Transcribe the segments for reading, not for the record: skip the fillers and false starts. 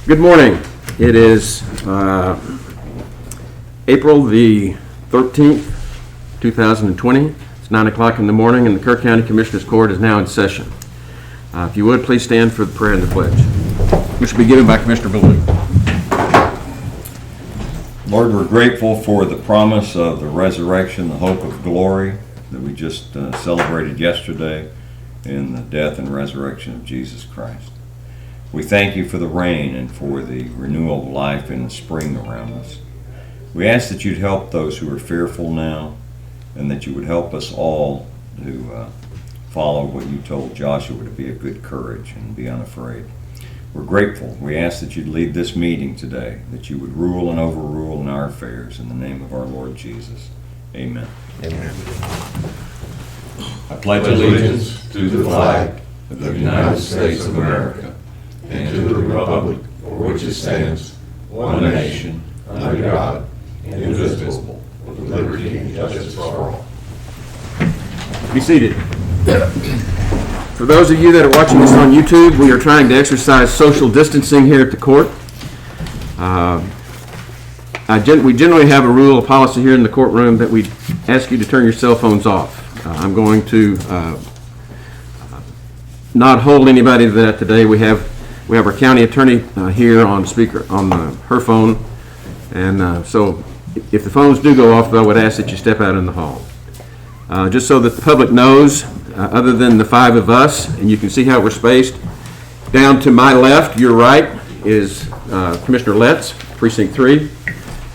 Good morning. It is April the 13th, 2020. It's 9 o'clock in the morning, and the Kerr County Commissioners Court is now in session. If you would, please stand for the prayer and the pledge, which will be given by Commissioner Ballou. Lord, we're grateful for the promise of the resurrection, the hope of glory that we just celebrated yesterday in the death and resurrection of Jesus Christ. We thank you for the rain and for the renewal of life in the spring around us. We ask that you'd help those who are fearful now, and that you would help us all to follow what you told Joshua, to be of good courage and be unafraid. We're grateful. We ask that you'd lead this meeting today, that you would rule and overrule in our affairs. In the name of our Lord Jesus. Amen. Amen. I pledge allegiance to the flag of the United States of America and to the republic for which it stands, one nation, under God, indivisible, with liberty and justice for all. Be seated. For those of you that are watching this on YouTube, we are trying to exercise social distancing here at the court. We generally have a rule, a policy here in the courtroom that we ask you to turn your cell phones off. I'm going to not hold anybody to that today. We have our county attorney here on speaker on her phone, and so if the phones do go off, I would ask that you step out in the hall. Just so that the public knows, other than the five of us, and you can see how we're spaced, down to my left, your right, is Commissioner Letts, Precinct 3,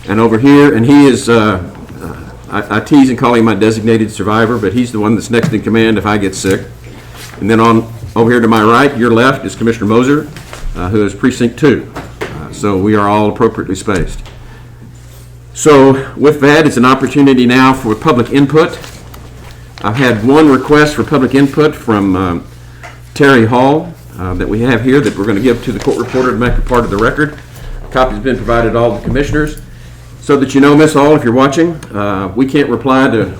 and over here, and he is, I tease and call him my designated survivor, but he's the one that's next in command if I get sick. And then over here to my right, your left, is Commissioner Moser, who is Precinct 2. So we are all appropriately spaced. So with that, it's an opportunity now for public input. I've had one request for public input from Terry Hall that we have here that we're going to give to the court reporter to make a part of the record. A copy has been provided to all the commissioners. So that you know, Miss Hall, if you're watching, we can't reply to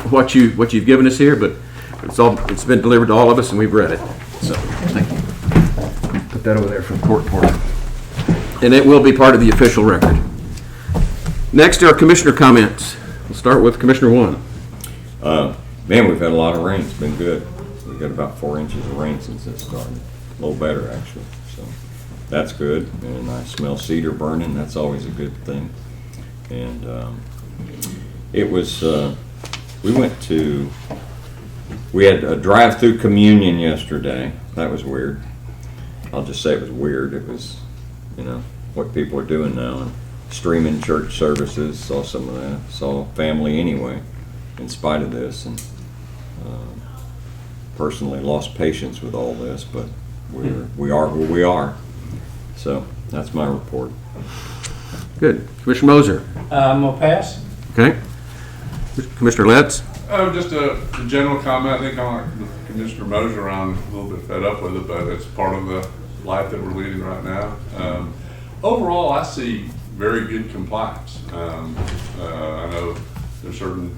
what you've given us here, but it's been delivered to all of us and we've read it. So thank you. Put that over there for the court reporter. And it will be part of the official record. Next are commissioner comments. We'll start with Commissioner 1. Man, we've had a lot of rain. It's been good. We've got about 4 inches of rain since it started. A little better, actually. So that's good. And I smell cedar burning. That's always a good thing. And it was, we had a drive-through communion yesterday. That was weird. I'll just say it was weird. It was, what people are doing now. And streaming church services, saw some of that. Saw family anyway, in spite of this. And personally lost patience with all this, but we are who we are. So that's my report. Good. Commissioner Moser. I'm going to pass. Okay. Commissioner Letts. Just a general comment. I think I'm like Commissioner Moser, I'm a little bit fed up with it, but it's part of the life that we're leading right now. Overall, I see very good compliance. I know there's certain,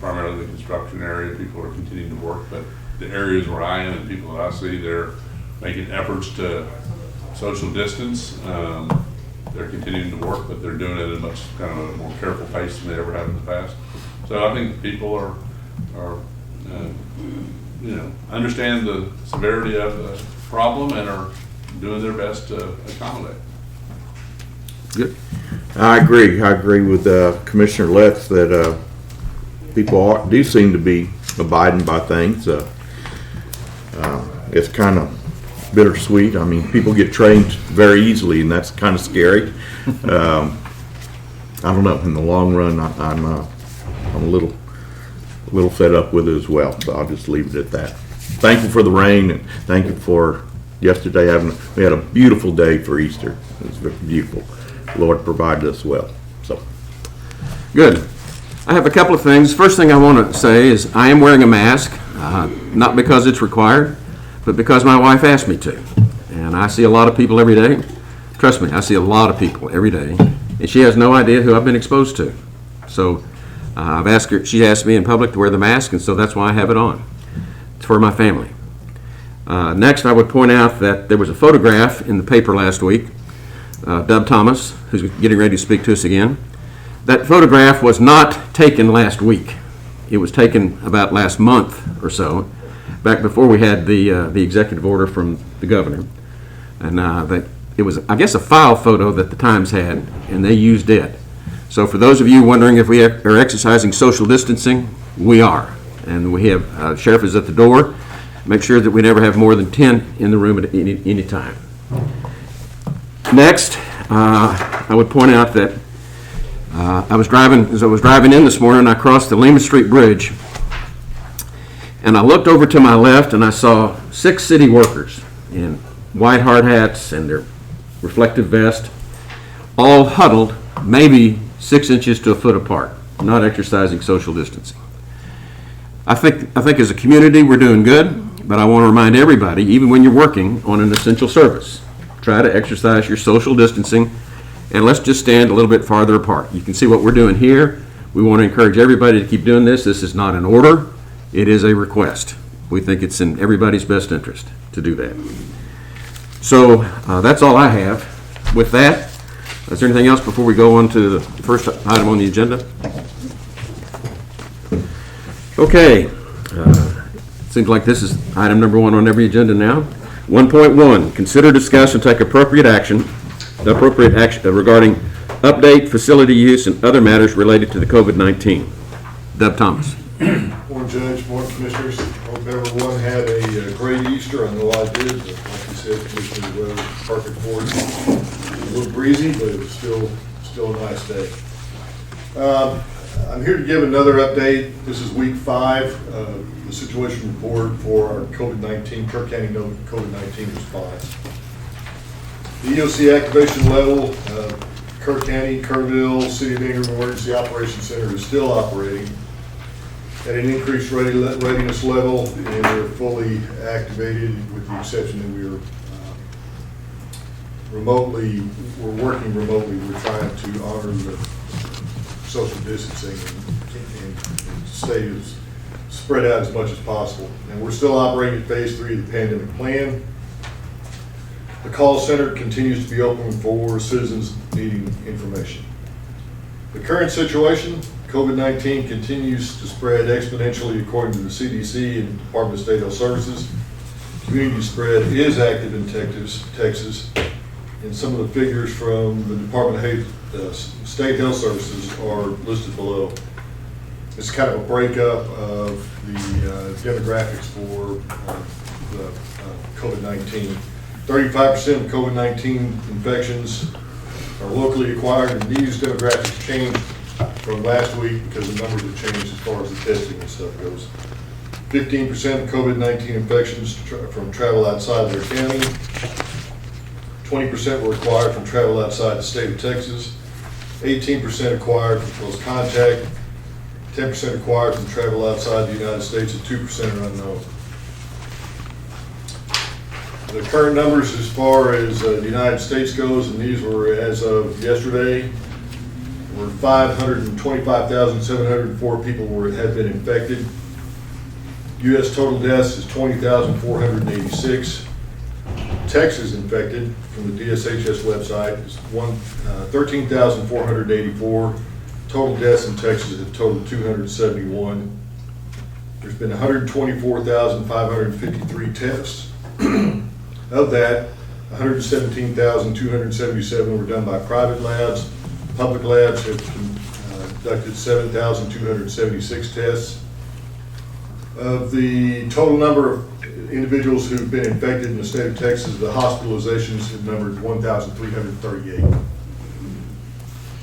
primarily the construction area, people are continuing to work, but the areas where I am and people that I see, they're making efforts to social distance. They're continuing to work, but they're doing it at a much kind of a more careful pace than they ever have in the past. So I think people are understand the severity of the problem and are doing their best to accommodate. Good. I agree with Commissioner Letts that people do seem to be abiding by things. It's kind of bittersweet. I mean, people get trained very easily, and that's kind of scary. I don't know. In the long run, I'm a little fed up with it as well. So I'll just leave it at that. Thank you for the rain, and thank you for yesterday. We had a beautiful day for Easter. It was very beautiful. The Lord provided us well. So good. I have a couple of things. First thing I want to say is I am wearing a mask, not because it's required, but because my wife asked me to. And I see a lot of people every day. Trust me, I see a lot of people every day. And she has no idea who I've been exposed to. So I've asked her, she asked me in public to wear the mask, and so that's why I have it on. It's for my family. Next, I would point out that there was a photograph in the paper last week Dub Thomas, who's getting ready to speak to us again. That photograph was not taken last week. It was taken about last month or so, back before we had the executive order from the governor. And it was, I guess, a file photo that the Times had, and they used it. So for those of you wondering if we are exercising social distancing, we are. And we have, sheriff is at the door. Make sure that we never have more than 10 in the room at any time. Next, I would point out that as I was driving in this morning, I crossed the Lima Street Bridge, and I looked over to my left, and I saw 6 city workers in white hard hats and their reflective vest, all huddled, maybe 6 inches to a foot apart, not exercising social distancing. I think as a community we're doing good, but I want to remind everybody, even when you're working on an essential service, try to exercise your social distancing, and let's just stand a little bit farther apart. You can see what we're doing here. We want to encourage everybody to keep doing this. This is not an order. It is a request. We think it's in everybody's best interest to do that. So that's all I have. With that, is there anything else before we go on to the first item on the agenda? Okay. Seems like this is item number 1 on every agenda now. 1.1, consider, discuss, and take appropriate action regarding update, facility use, and other matters related to the COVID-19. Dub Thomas. Morning, Judge. Morning, Commissioners. Hope everyone had a great Easter. I know I did. But like you said, Commissioner, the weather was perfect for it. A little breezy, but it was still a nice day. I'm here to give another update. This is week 5, the situation report for our COVID-19, Kerr County COVID-19 response. The EOC activation level, Kerr County, Kerrville, City of Ingram Emergency Operations Center is still operating at an increased readiness level, and they're fully activated with the exception that we're working remotely. We're trying to honor the social distancing and stay as spread out as much as possible. And we're still operating at phase 3 of the pandemic plan. The call center continues to be open for citizens needing information. The current situation, COVID-19 continues to spread exponentially according to the CDC and Department of State Health Services. Community spread is active in Texas, and some of the figures from the Department of State Health Services are listed below. It's kind of a breakup of the demographics for the COVID-19. 35% of COVID-19 infections are locally acquired, and these demographics changed from last week because the numbers have changed as far as the testing and stuff goes. 15% of COVID-19 infections from travel outside their county. 20% were acquired from travel outside the state of Texas. 18% acquired from close contact. 10% acquired from travel outside the United States, and 2% are unknown. The current numbers as far as the United States goes, and these were as of yesterday, were 525,704 people had been infected. U.S. total deaths is 20,486. Texas infected from the DSHS website is 13,484. Total deaths in Texas have totaled 271. There's been 124,553 tests. Of that, 117,277 were done by private labs. Public labs have conducted 7,276 tests. Of the total number of individuals who've been infected in the state of Texas, the hospitalizations have numbered 1,338.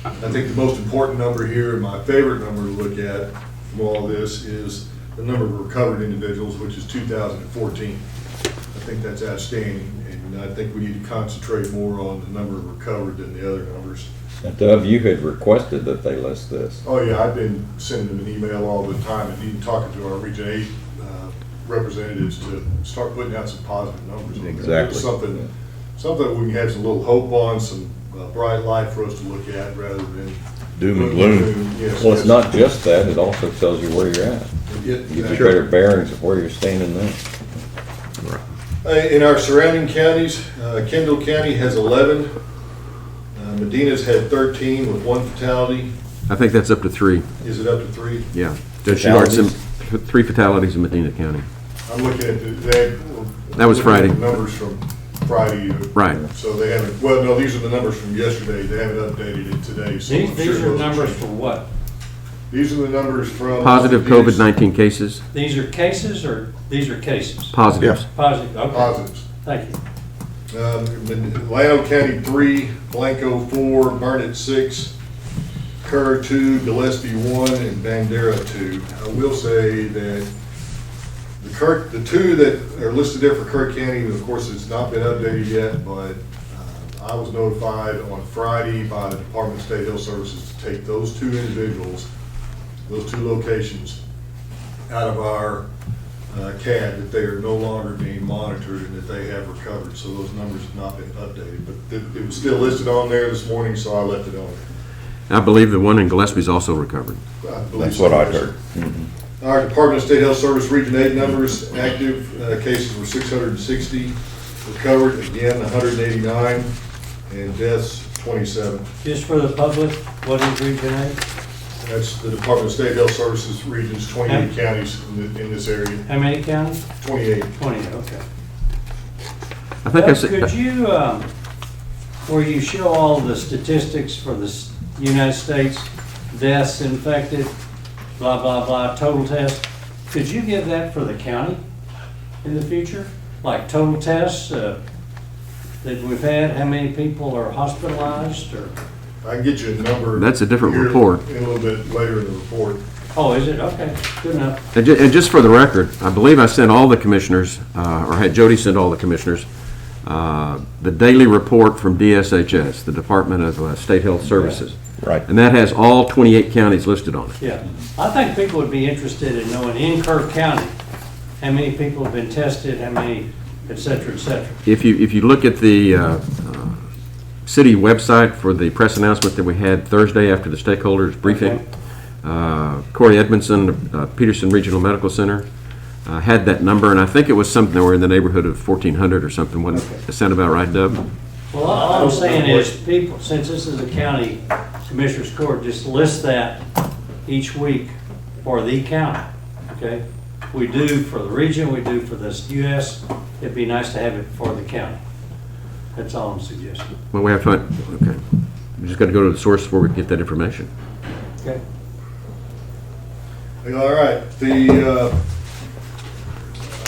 I think the most important number here, and my favorite number to look at from all this, is the number of recovered individuals, which is 2,014. I think that's outstanding, and I think we need to concentrate more on the number of recovered than the other numbers. Now, Dov, you had requested that they list this. Oh yeah, I've been sending them an email all the time, and even talking to our Region 8 representatives to start putting out some positive numbers. Exactly. Something we can have some little hope on, some bright light for us to look at rather than Doom and gloom. Yes, Well, it's not just that, it also tells you where you're at. You get your better bearings of where you're standing now. In our surrounding counties, Kendall County has 11 Medina's had 13 with 1 fatality. I think that's up to 3. Is it up to 3? Yeah. Judge Shuhart said 3 fatalities in Medina County. I'm looking at That was Friday. Numbers from Friday. Right. So they haven't, well, no, these are the numbers from yesterday. They haven't updated it today. So I'm These sure are those numbers changed. for what? These are the numbers from. Positive COVID-19 cases, These are cases or these are cases? positives. Positive, okay. Positives. Thank you. Llano County 3, Blanco 4, Burnett 6, Kerr 2, Gillespie 1, and Bandera 2. I will say that the 2 that are listed there for Kerr County, of course, it's not been updated yet, but I was notified on Friday by the Department of State Health Services to take those 2 individuals, those 2 locations, out of our CAD, that they are no longer being monitored and that they have recovered. So those numbers have not been updated, but it was still listed on there this morning, so I left it on there. I believe the one in Gillespie's also recovered. I believe That's so. what I heard. Our Department of State Health Service Region 8 numbers, active cases were 660, recovered again 189, and deaths 27. Just for the public, what is Region 8? That's the Department of State Health Services regions, 28 counties in this area, How many counties? 28. 20, okay. I think I said, Could you, where you show all the statistics for the United States, deaths, infected, blah, blah, blah, total test, could you give that for the county in the future? Like total tests that we've had, how many people are hospitalized or? I can get you a number. That's a different here report. In a little bit later in the report. Oh, is it? Okay, good enough. and just for the record, I believe I sent all the commissioners, or had Jody send all the commissioners, the daily report from DSHS, the Department of State Health Services. Right. And that has all 28 counties listed on it. Yeah, I think people would be interested in knowing in Kerr County, how many people have been tested, how many, et cetera, et cetera. If you look at the city website for the press announcement that we had Thursday after the stakeholders briefing, Corey Edmondson, Peterson Regional Medical Center, had that number, and I think it was something that were in the neighborhood of 1,400 or something. Wouldn't that sound about right, Dub? Well, all I'm saying is, people, since this is a county commissioner's court, just list that each week for the county, okay? We do for the region, we do for this US, it'd be nice to have it for the county. That's all I'm suggesting. Well, we have fun. Okay. We just got to go to the source where we can get that information. Okay. All right,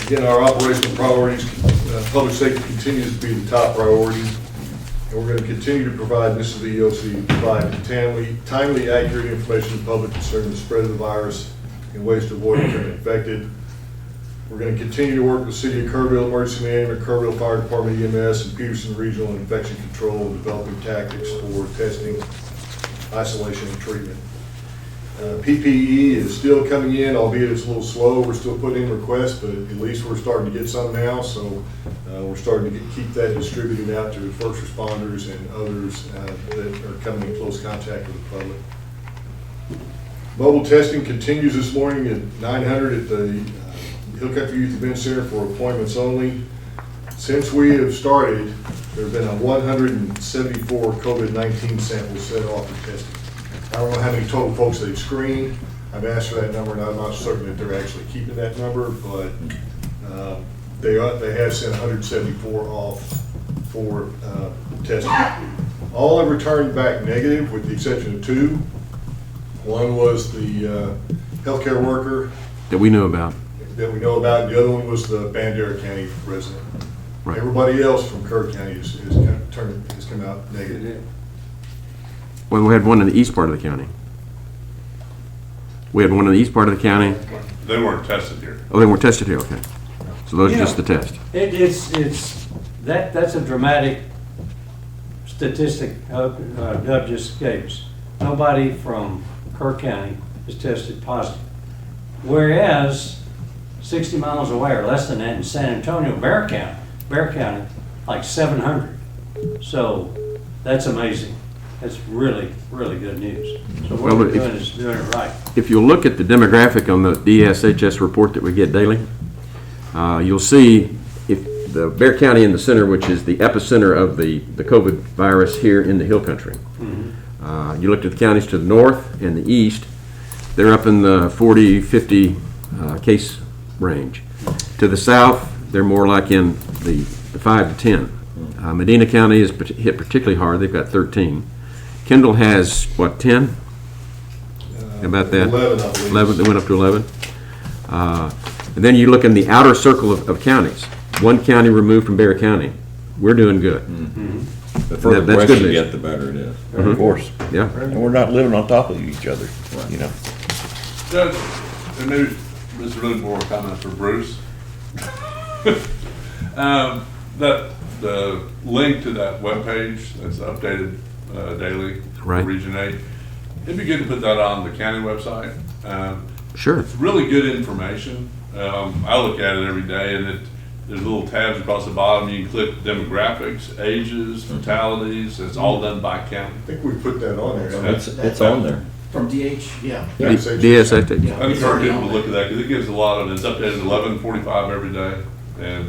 again, our operational priorities, public safety continues to be the top priority. And we're going to continue to provide, this is the EOC, provide timely, accurate information to the public concerning the spread of the virus and ways to avoid becoming infected. We're going to continue to work with the City of Kerrville Emergency Management, Kerrville Fire Department EMS, and Peterson Regional Infection Control, developing tactics for testing, isolation, and treatment. PPE is still coming in, albeit it's a little slow. We're still putting in requests, but at least we're starting to get some now. So we're starting to keep that distributed out to first responders and others that are coming in close contact with the public. Mobile testing continues this morning at 900 at the Hill Country Youth Event Center for appointments only. Since we have started, there have been 174 COVID-19 samples sent off for testing. I don't know how many total folks they've screened. I've asked for that number, and I'm not certain that they're actually keeping that number, but they have sent 174 off for testing. All have returned back negative, with the exception of 2. One was the healthcare worker That we knew about. that we know about. The other one was the Bandera County resident. Right. Everybody else from Kerr County has come out negative. Well, we had one in the east part of the county. We had one in the east part of the county. They weren't tested here. Oh, they weren't tested here, okay. So those are Yeah. just the test. That's a dramatic statistic Dub just gave us. Nobody from Kerr County is tested positive. Whereas 60 miles away or less than that in San Antonio, Bear County, like 700. So that's amazing. That's really, really good news. So what Well, we're if- doing is doing it right. If you look at the demographic on the DSHS report that we get daily, you'll see if the Bear County in the center, which is the epicenter of the COVID virus here in the Hill Country. You looked at the counties to the north and the east, they're up in the 40, 50 case range. To the south, they're more like in the 5 to 10. Medina County is hit particularly hard. They've got 13. Kendall has, what, 10? About that? 11, I believe. 11, they went up to 11. And then you look in the outer circle of counties. One county removed from Bear County. We're doing good. The further That's west good you news. get, the better it is. Of course. Yeah. And we're not living on top of each other, you know. Judge, and maybe this is really more a comment for Bruce. The link to that webpage that's updated daily, Right. Region 8, it'd be good to put that on the county website. Sure. It's really good information. I look at it every day, and there's little tabs across the bottom. You can click demographics, ages, fatalities. It's all done by county. I think we put that on there. It's on there. From DH, yeah. DSA. Yeah. I encourage people to look at that because it gives a lot of, it's updated at 11:45 every day, and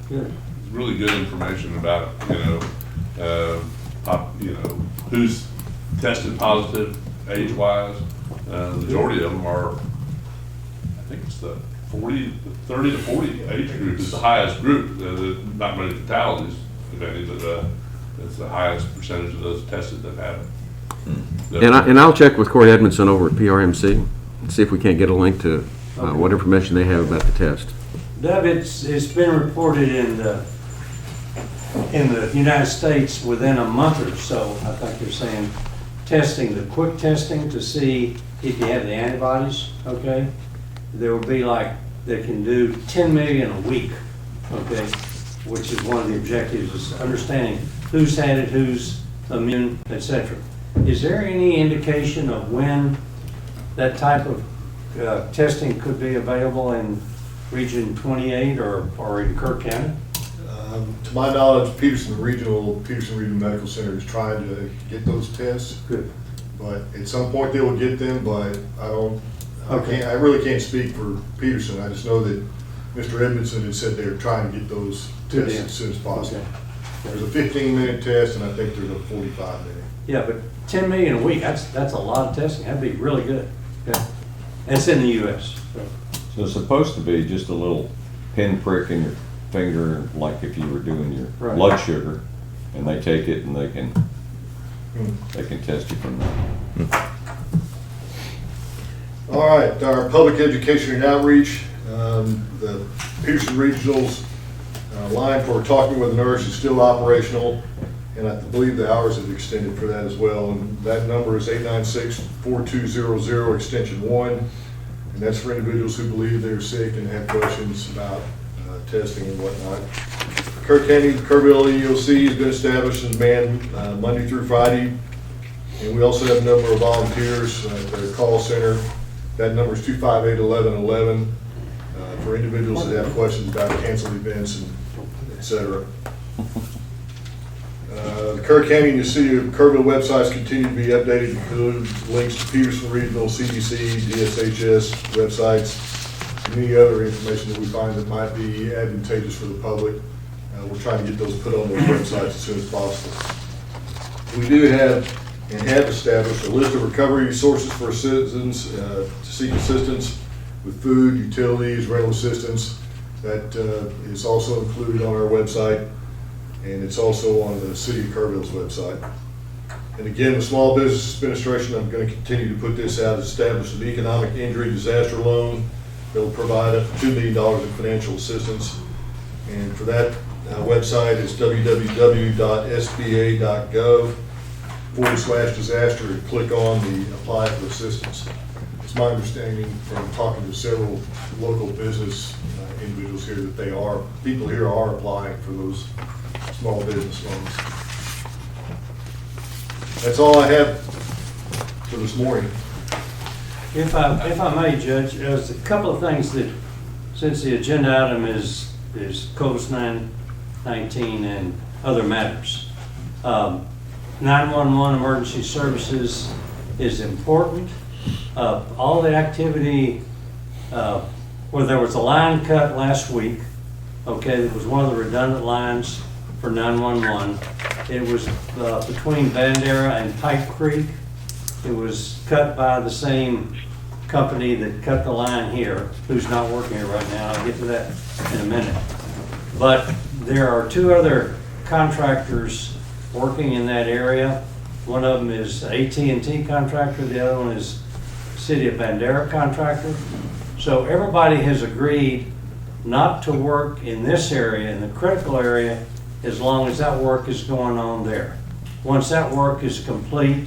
Good. it's really good information about, who's tested positive age-wise. The majority of them are, I think it's the 30 to 40 age group is the highest group. Not many fatalities, if any, but it's the highest percentage of those tested that have it. And I'll check with Corey Edmondson over at PRMC and see if we can't get a link to what information they have about the test. Deb, it's been reported in the United States within a month or so, I think they're saying, the quick testing to see if you have the antibodies, okay? There will be they can do 10 million a week, okay? Which is one of the objectives, is understanding who's had it, who's immune, etc. Is there any indication of when that type of testing could be available in Region 28 or in Kerr County? To my knowledge, Peterson Regional Medical Center is trying to get those tests, Good. but at some point they will get them, but Okay. I really can't speak for Peterson. I just know that Mr. Edmondson had said they were trying to get those To tests them. as soon as possible. Okay. There's a 15-minute test, and I think there's a 45-minute. Yeah, but 10 million a week, that's a lot of testing. That'd be really good. Okay. It's in the US. So. So it's supposed to be just a little pinprick in your finger, like if you were doing your Right. blood sugar, and they take it and they can test you from that. All right, our public education and outreach, the Peterson Regional's line for talking with a nurse is still operational, and I believe the hours have extended for that as well. And that number is 896-4200, extension 1, and that's for individuals who believe they're sick and have questions about testing and whatnot. Kerr County, Kerrville EOC has been established and manned Monday through Friday, and we also have a number of volunteers at their call center. That number is 258-1111 for individuals that have questions about canceled events and et cetera. The Kerr County and the City of Kerrville websites continue to be updated, include links to Peterson Regional, CDC, DSHS websites, and any other information that we find that might be advantageous for the public. We're trying to get those put on those websites as soon as possible. We do have and have established a list of recovery resources for citizens to seek assistance with food, utilities, rental assistance. That is also included on our website, and it's also on the City of Kerrville's website. And again, the Small Business Administration, I'm going to continue to put this out, established an economic injury disaster loan that will provide up to $2 million in financial assistance. And for that website is www.sba.gov/disaster and click on the apply for assistance. It's my understanding from talking to several local business individuals here that people here are applying for those small business loans. That's all I have for this morning. If I may, Judge, there's a couple of things that, since the agenda item is COVID-19 and other matters. 911 emergency services is important. All the activity, where there was a line cut last week, Okay, it was one of the redundant lines for 911. It was between Bandera and Pipe Creek. It was cut by the same company that cut the line here, who's not working here right now. I'll get to that in a minute. But there are two other contractors working in that area. One of them is AT&T contractor, the other one is City of Bandera contractor. So everybody has agreed not to work in this area, in the critical area, as long as that work is going on there. Once that work is complete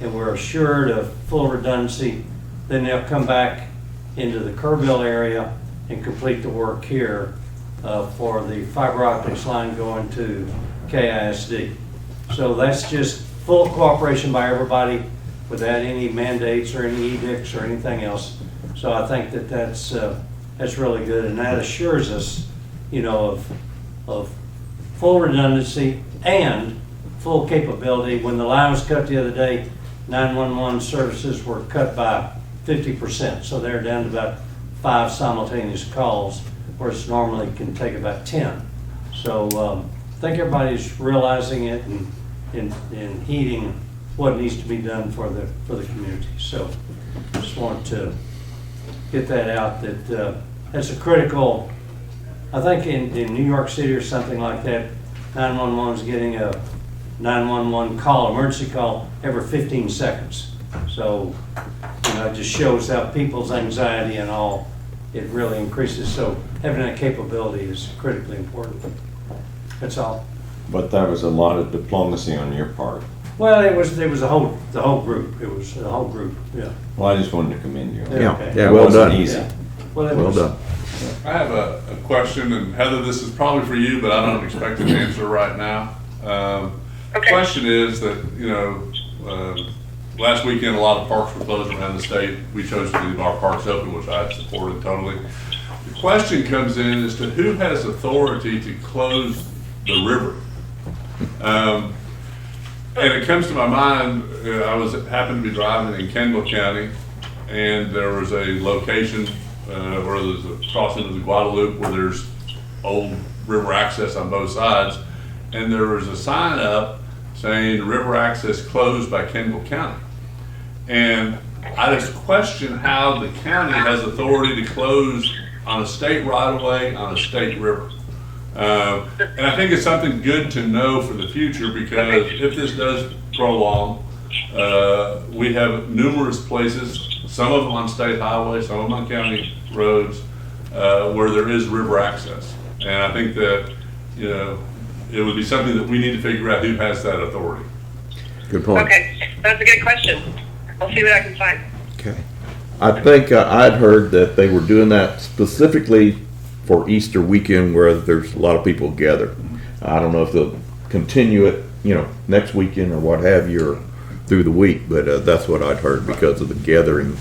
and we're assured of full redundancy, then they'll come back into the Kerrville area and complete the work here for the fiber optics line going to KISD. So that's just full cooperation by everybody without any mandates or any edicts or anything else. So I think that that's really good, and that assures us, you know, of full redundancy and full capability. When the line was cut the other day, 911 services were cut by 50%, so they're down to about 5 simultaneous calls, whereas normally can take about 10. So I think everybody's realizing it and heeding what needs to be done for the community. So just want to get that out, that that's a critical, I think in New York City or something like that, 911 is getting a 911 call, emergency call, every 15 seconds. So, you know, it just shows how people's anxiety and all, it really increases. So having that capability is critically important. That's all. But that was a lot of diplomacy on your part. Well, it was the whole group. It was the whole group, yeah. Well, I just wanted to commend you. Yeah, Okay. yeah, That well wasn't done. easy. Yeah. Well, it Well was- done. I have a question, and Heather, this is probably for you, but I don't expect an answer right now. Okay. Question is that, you know, last weekend, a lot of parks were closed around the state. We chose to leave our parks open, which I supported totally. The question comes in as to who has authority to close the river? And it comes to my mind, happened to be driving in Kendall County, and there was a location where there's a crossing of the Guadalupe where there's old river access on both sides, and there was a sign up saying river access closed by Kendall County. And I just question how the county has authority to close on a state right-of-way on a state river. And I think it's something good to know for the future, because if this does prolong, we have numerous places, some of them on state highways, some of them on county roads, where there is river access. And I think that, you know, it would be something that we need to figure out who has that authority. Good point. Okay, that's a good question. I'll see what I can find. Okay. I think I'd heard that they were doing that specifically for Easter weekend, where there's a lot of people gather. I don't know if they'll continue it, you know, next weekend or what have you, or through the week, but that's what I'd heard because of the gathering.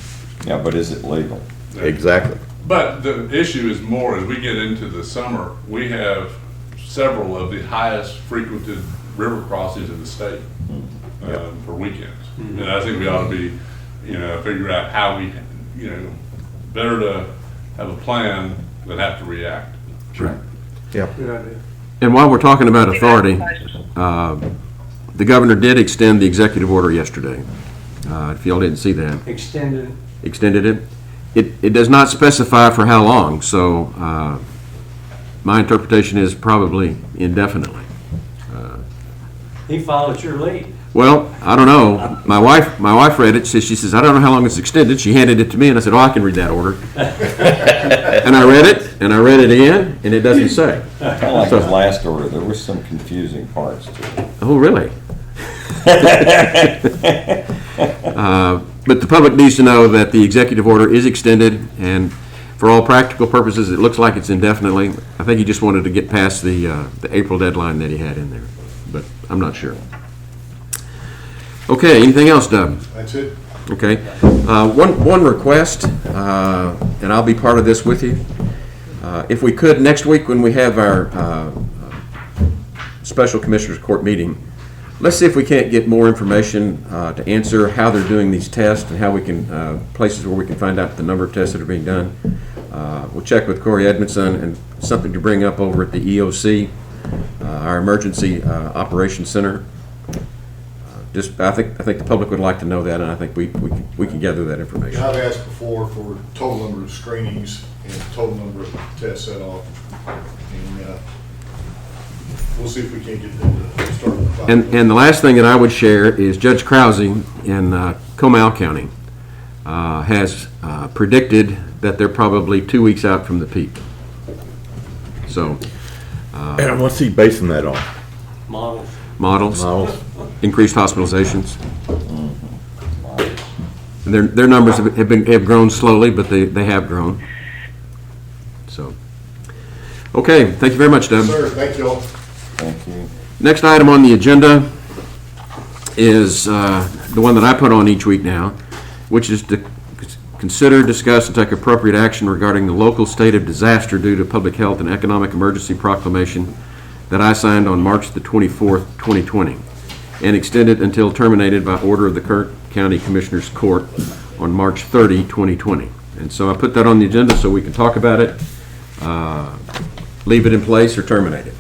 Yeah, but is it legal? Exactly. But the issue is more, as we get into the summer, we have several of the highest frequented river crossings in the state for weekends. And I think we ought to be, you know, figure out how we, you know, better to have a plan than have to react. Sure. Yeah. Good idea. And while we're talking about authority, the governor did extend the executive order yesterday. If y'all didn't see that. Extended it. It does not specify for how long, so my interpretation is probably indefinitely. He followed your lead. Well, I don't know. My wife read it. She says, I don't know how long it's extended. She handed it to me, and I said, oh, I can read that order. And I read it, and I read it again, and it doesn't say. Kind of like his last order, there were some confusing parts to it. Oh, really? But the public needs to know that the executive order is extended, and for all practical purposes, it looks like it's indefinitely. I think he just wanted to get past the April deadline that he had in there, but I'm not sure. Okay, anything else, Doug? That's it. Okay. One request, and I'll be part of this with you. If we could, next week when we have our special commissioners court meeting, let's see if we can't get more information to answer how they're doing these tests and how we can, places where we can find out the number of tests that are being done. We'll check with Corey Edmondson, and something to bring up over at the EOC, our Emergency Operations Center. I think the public would like to know that, and I think we can gather that information. I've asked before for total number of screenings and total number of tests set off. And we'll see if we can't get them to start with the And the last thing that I would share is Judge Krause in Comal County has predicted that they're probably 2 weeks out from the peak. So And what's he basing that on? Models. models, increased hospitalizations. And their numbers have grown slowly, but they have grown. So, okay, thank you very much, Deb. Sir, thank you all. Thank you. Next item on the agenda is the one that I put on each week now, which is to consider, discuss, and take appropriate action regarding the local state of disaster due to public health and economic emergency proclamation that I signed on March the 24th, 2020, and extended until terminated by order of the Kerr County Commissioners Court on March 30, 2020. And so I put that on the agenda so we can talk about it, leave it in place, or terminate it.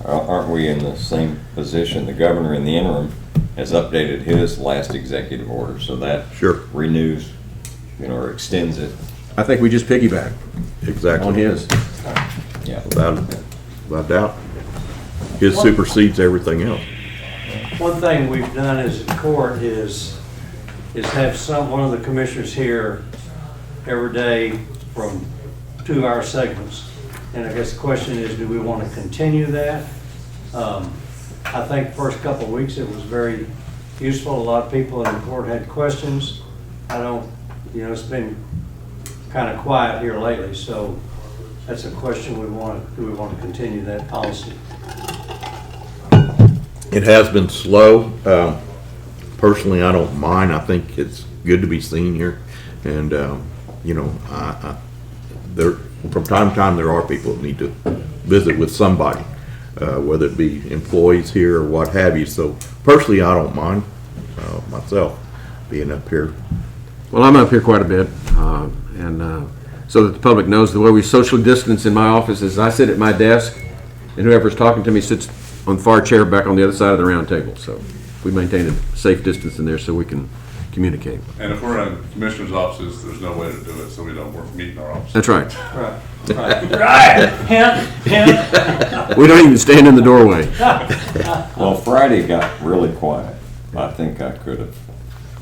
Aren't we in the same position? The governor in the interim has updated his last executive order, so that Sure. renews, or extends it. I think we just piggyback Exactly. on his. Yeah. Without doubt. His supersedes everything else. One thing we've done as a court is have one of the commissioners here every day from 2-hour segments. And I guess the question is, do we want to continue that? I think the first couple of weeks it was very useful. A lot of people in the court had questions. It's been kind of quiet here lately, so that's a question do we want to continue that policy? It has been slow. Personally, I don't mind. I think it's good to be seen here. And, from time to time, there are people that need to visit with somebody, whether it be employees here or what have you. So personally, I don't mind myself being up here. Well, I'm up here quite a bit, and so that the public knows, the way we social distance in my office is I sit at my desk, and whoever's talking to me sits on the far chair back on the other side of the round table. So we maintain a safe distance in there so we can communicate. And if we're in commissioners' offices, there's no way to do it, so we don't meet in our offices. That's right. Right. Hint. We don't even stand in the doorway. Well, Friday got really quiet. I think I could have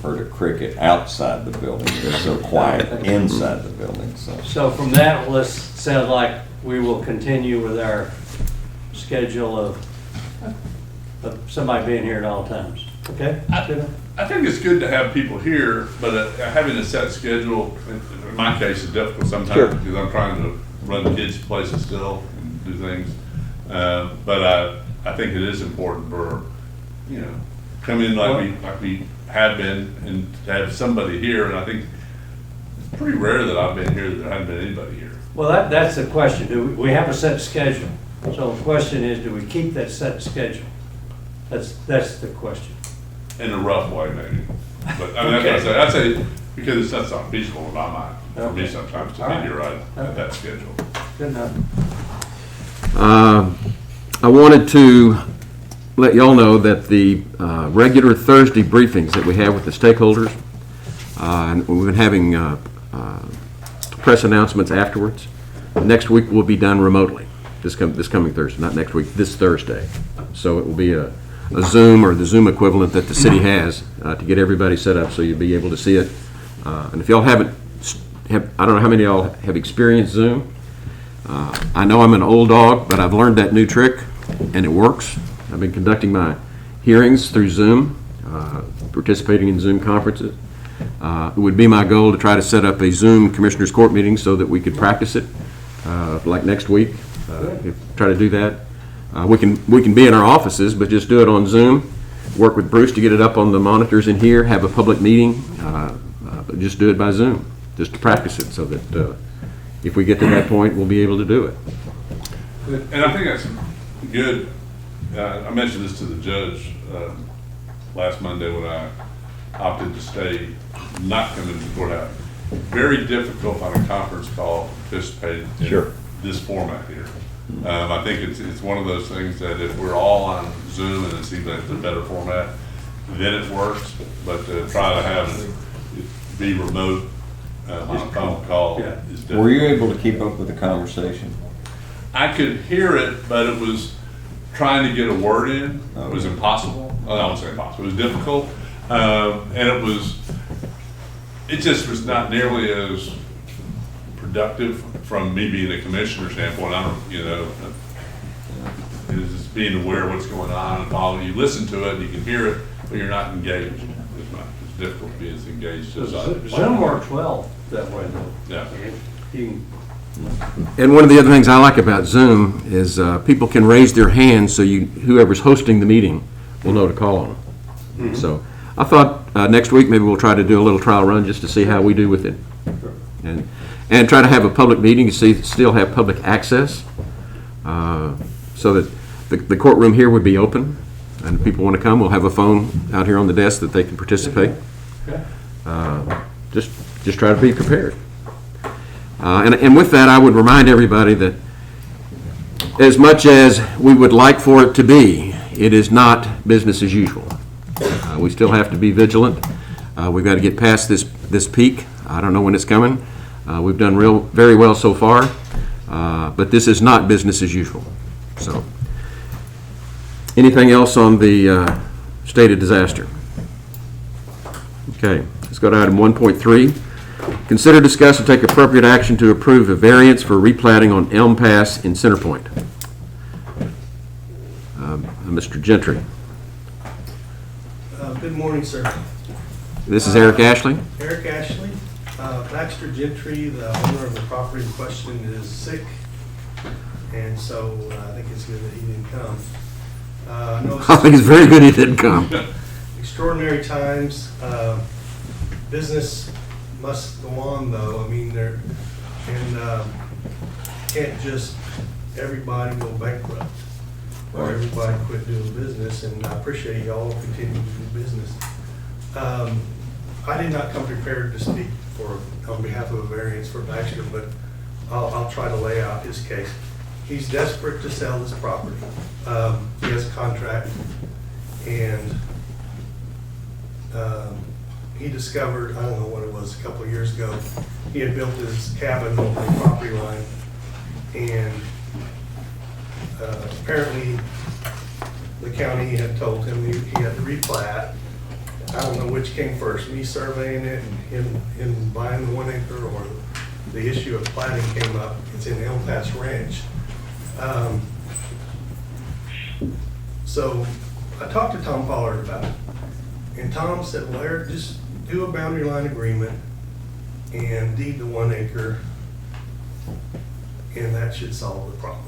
heard a cricket outside the building. It was so quiet inside the building, so. So from that, let's sound like we will continue with our schedule of somebody being here at all times. Okay? I think it's good to have people here, but having a set schedule, in my case, is difficult sometimes Sure. because I'm trying to run kids' places still and do things. But I think it is important for, come in like we have been and to have somebody here. And I think it's pretty rare that I've been here that there hasn't been anybody here. Well, that's the question. Do we have a set schedule? So the question is, do we keep that set schedule? That's the question. In a rough way, maybe. But I mean, that's what I'd say because that's not feasible in my mind for me sometimes to be here at that schedule. Good enough. I wanted to let y'all know that the regular Thursday briefings that we have with the stakeholders, and we've been having press announcements afterwards. Next week will be done remotely. This coming Thursday, not next week, this Thursday. So it will be a Zoom or the Zoom equivalent that the city has to get everybody set up so you'll be able to see it. And if y'all I don't know how many of y'all have experienced Zoom. I know I'm an old dog, but I've learned that new trick and it works. I've been conducting my hearings through Zoom, participating in Zoom conferences. It would be my goal to try to set up a Zoom Commissioners Court meeting so that we could practice it like next week. Try to do that. We can be in our offices, but just do it on Zoom. Work with Bruce to get it up on the monitors in here. Have a public meeting, but just do it by Zoom, just to practice it, so that if we get to that point, we'll be able to do it. And I think that's good. I mentioned this to the judge last Monday when I opted to stay, not come into the courthouse. very difficult on a conference call to participate in Sure. this format here. I think it's one of those things that if we're all on Zoom and it seems like it's a better format, then it works. But to try to have it be remote on a phone call Yeah. is difficult. Were you able to keep up with the conversation? I could hear it, but it was trying to get a word in. It was impossible. Oh, I won't say impossible. It was difficult, and it just was not nearly as productive from me being a commissioner standpoint. I don't, it's just being aware of what's going on and following. You listen to it, and you can hear it, but you're not engaged as much. It's difficult to be as engaged as I. Zoom works well that way though. Yeah. You can And one of the other things I like about Zoom is people can raise their hands so whoever's hosting the meeting will know to call on them. So I thought next week maybe we'll try to do a little trial run just to see how we do with it. And try to have a public meeting to still have public access so that the courtroom here would be open and if people want to come, we'll have a phone out here on the desk that they can participate. Okay. Just try to be prepared. And with that, I would remind everybody that as much as we would like for it to be, it is not business as usual. We still have to be vigilant. We've got to get past this peak. I don't know when it's coming. We've done very well so far, but this is not business as usual. So, anything else on the state of disaster? Okay, let's go to item 1.3. Consider, discuss, and take appropriate action to approve a variance for replatting on Elm Pass in Center Point. Mr. Gentry. Good morning, sir. This is Eric Ashley. Eric Ashley. Baxter Gentry, the owner of the property in question, is sick, and so I think it's good that he didn't come. I know I think it's very good he didn't come. extraordinary times. Business must go on, though. I mean, can't just everybody go bankrupt or everybody quit doing business, and I appreciate y'all continuing to do business. I did not come prepared to speak on behalf of a variance for Baxter, but I'll try to lay out his case. He's desperate to sell this property. He has a contract, and he discovered, I don't know what it was, a couple of years ago, he had built his cabin on the property line, and apparently the county had told him he had to replat. I don't know which came first, me surveying it and him buying the 1 acre, or the issue of platting came up. It's in Elm Pass Ranch. So I talked to Tom Pollard about it, and Tom said, well, Eric, just do a boundary line agreement and deed the 1 acre, and that should solve the problem.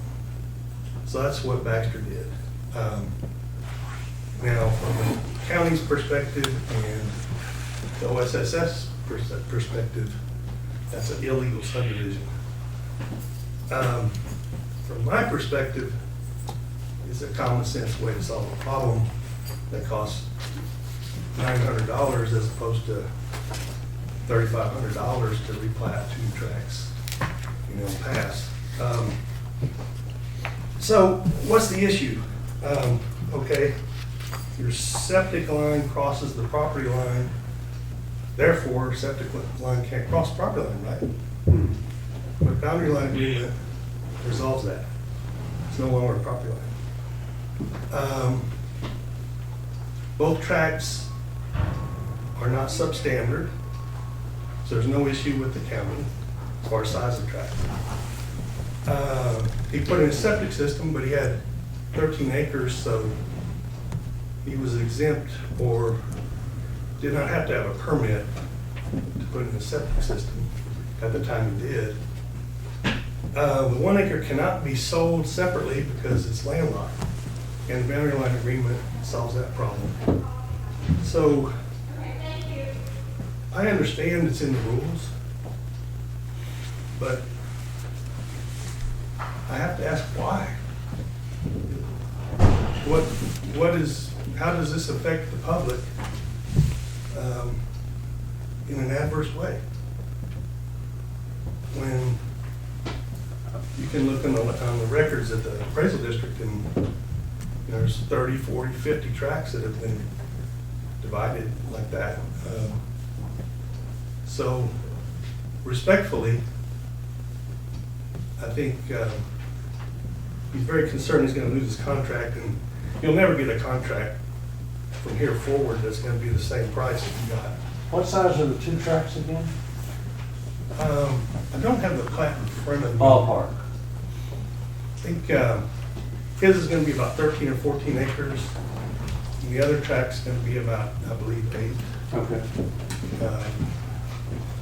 So that's what Baxter did. Now, from the county's perspective and the OSSS perspective, that's an illegal subdivision. From my perspective, it's a common sense way to solve a problem that costs $900 as opposed to $3,500 to replat 2 tracks, pass. So what's the issue? Okay, your septic line crosses the property line, therefore septic line can't cross the property line, right? But boundary line agreement resolves that. It's no longer a property line. Both tracks are not substandard, so there's no issue with the county as far as size of the track. He put in a septic system, but he had 13 acres, so he was exempt or did not have to have a permit to put in a septic system at the time he did. The 1 acre cannot be sold separately because it's landlocked, and the boundary line agreement solves that problem. So I understand it's in the rules, but I have to ask why. How does this affect the public in an adverse way? when you can look on the records at the appraisal district, and there's 30, 40, 50 tracts that have been divided like that. So respectfully, I think he's very concerned he's going to lose his contract, and you'll never get a contract from here forward that's going to be the same price that you got. What size are the two tracks again? I don't have the plat in front of me. Ballpark. I think his is going to be about 13 or 14 acres. And the other track's going to be about, I believe, 8. Okay.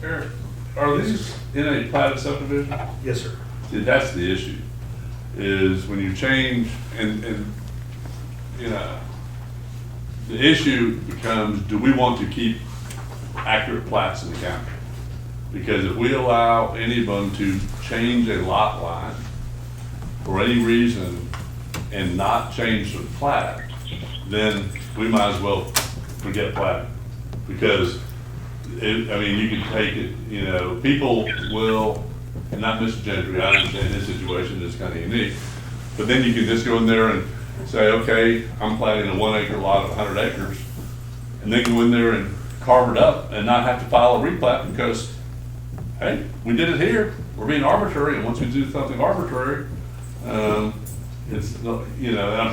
Eric, are these in a platted subdivision? Yes, sir. See, that's the issue, is when you change, and you know, the issue becomes, do we want to keep accurate plats in the county? Because if we allow anyone to change a lot line for any reason and not change the plat, then we might as well forget platting. Because, I mean, you can take it, you know, people will, and not Mr. Gentry, I understand his situation is kind of unique, but then you can just go in there and say, okay, I'm platting a 1 acre lot of 100 acres, and then go in there and carve it up and not have to file a replat because, hey, we did it here, we're being arbitrary, and once we do something arbitrary, it's, you know, and I'm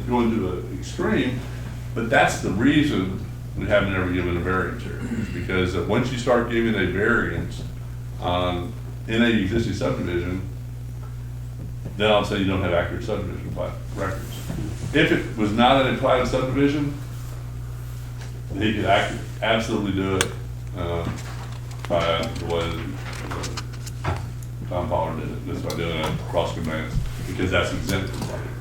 going to an extreme, but that's the reason we haven't ever given a variance here. Because once you start giving a variance in a existing subdivision, then all of a sudden you don't have accurate subdivision plat records. If it was not in a platted subdivision, he could absolutely do it by the way Tom Pollard did it, just by doing a cross conveyance, because that's exempt from platting.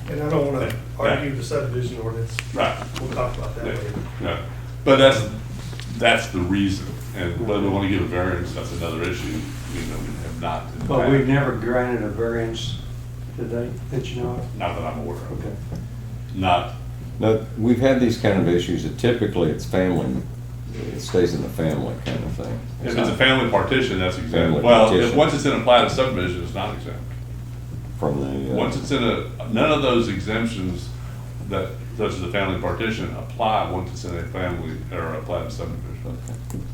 And I don't want to argue the subdivision ordinance. Right. We'll talk about that later. Yeah, but that's the reason, and whether we want to give a variance, that's another issue, you know, we have not. in the But we've past. never granted a variance to date, that you know of? Not that I'm aware of. Okay. Not, No, we've had these kind of issues, that typically it's family, it stays in the family kind of thing. if it's a family partition, that's exempt. Family Well, partition. once it's in a platted subdivision, it's not exempt. From the. Once it's in none of those exemptions that, such as a family partition, apply once it's in a family or a platted subdivision.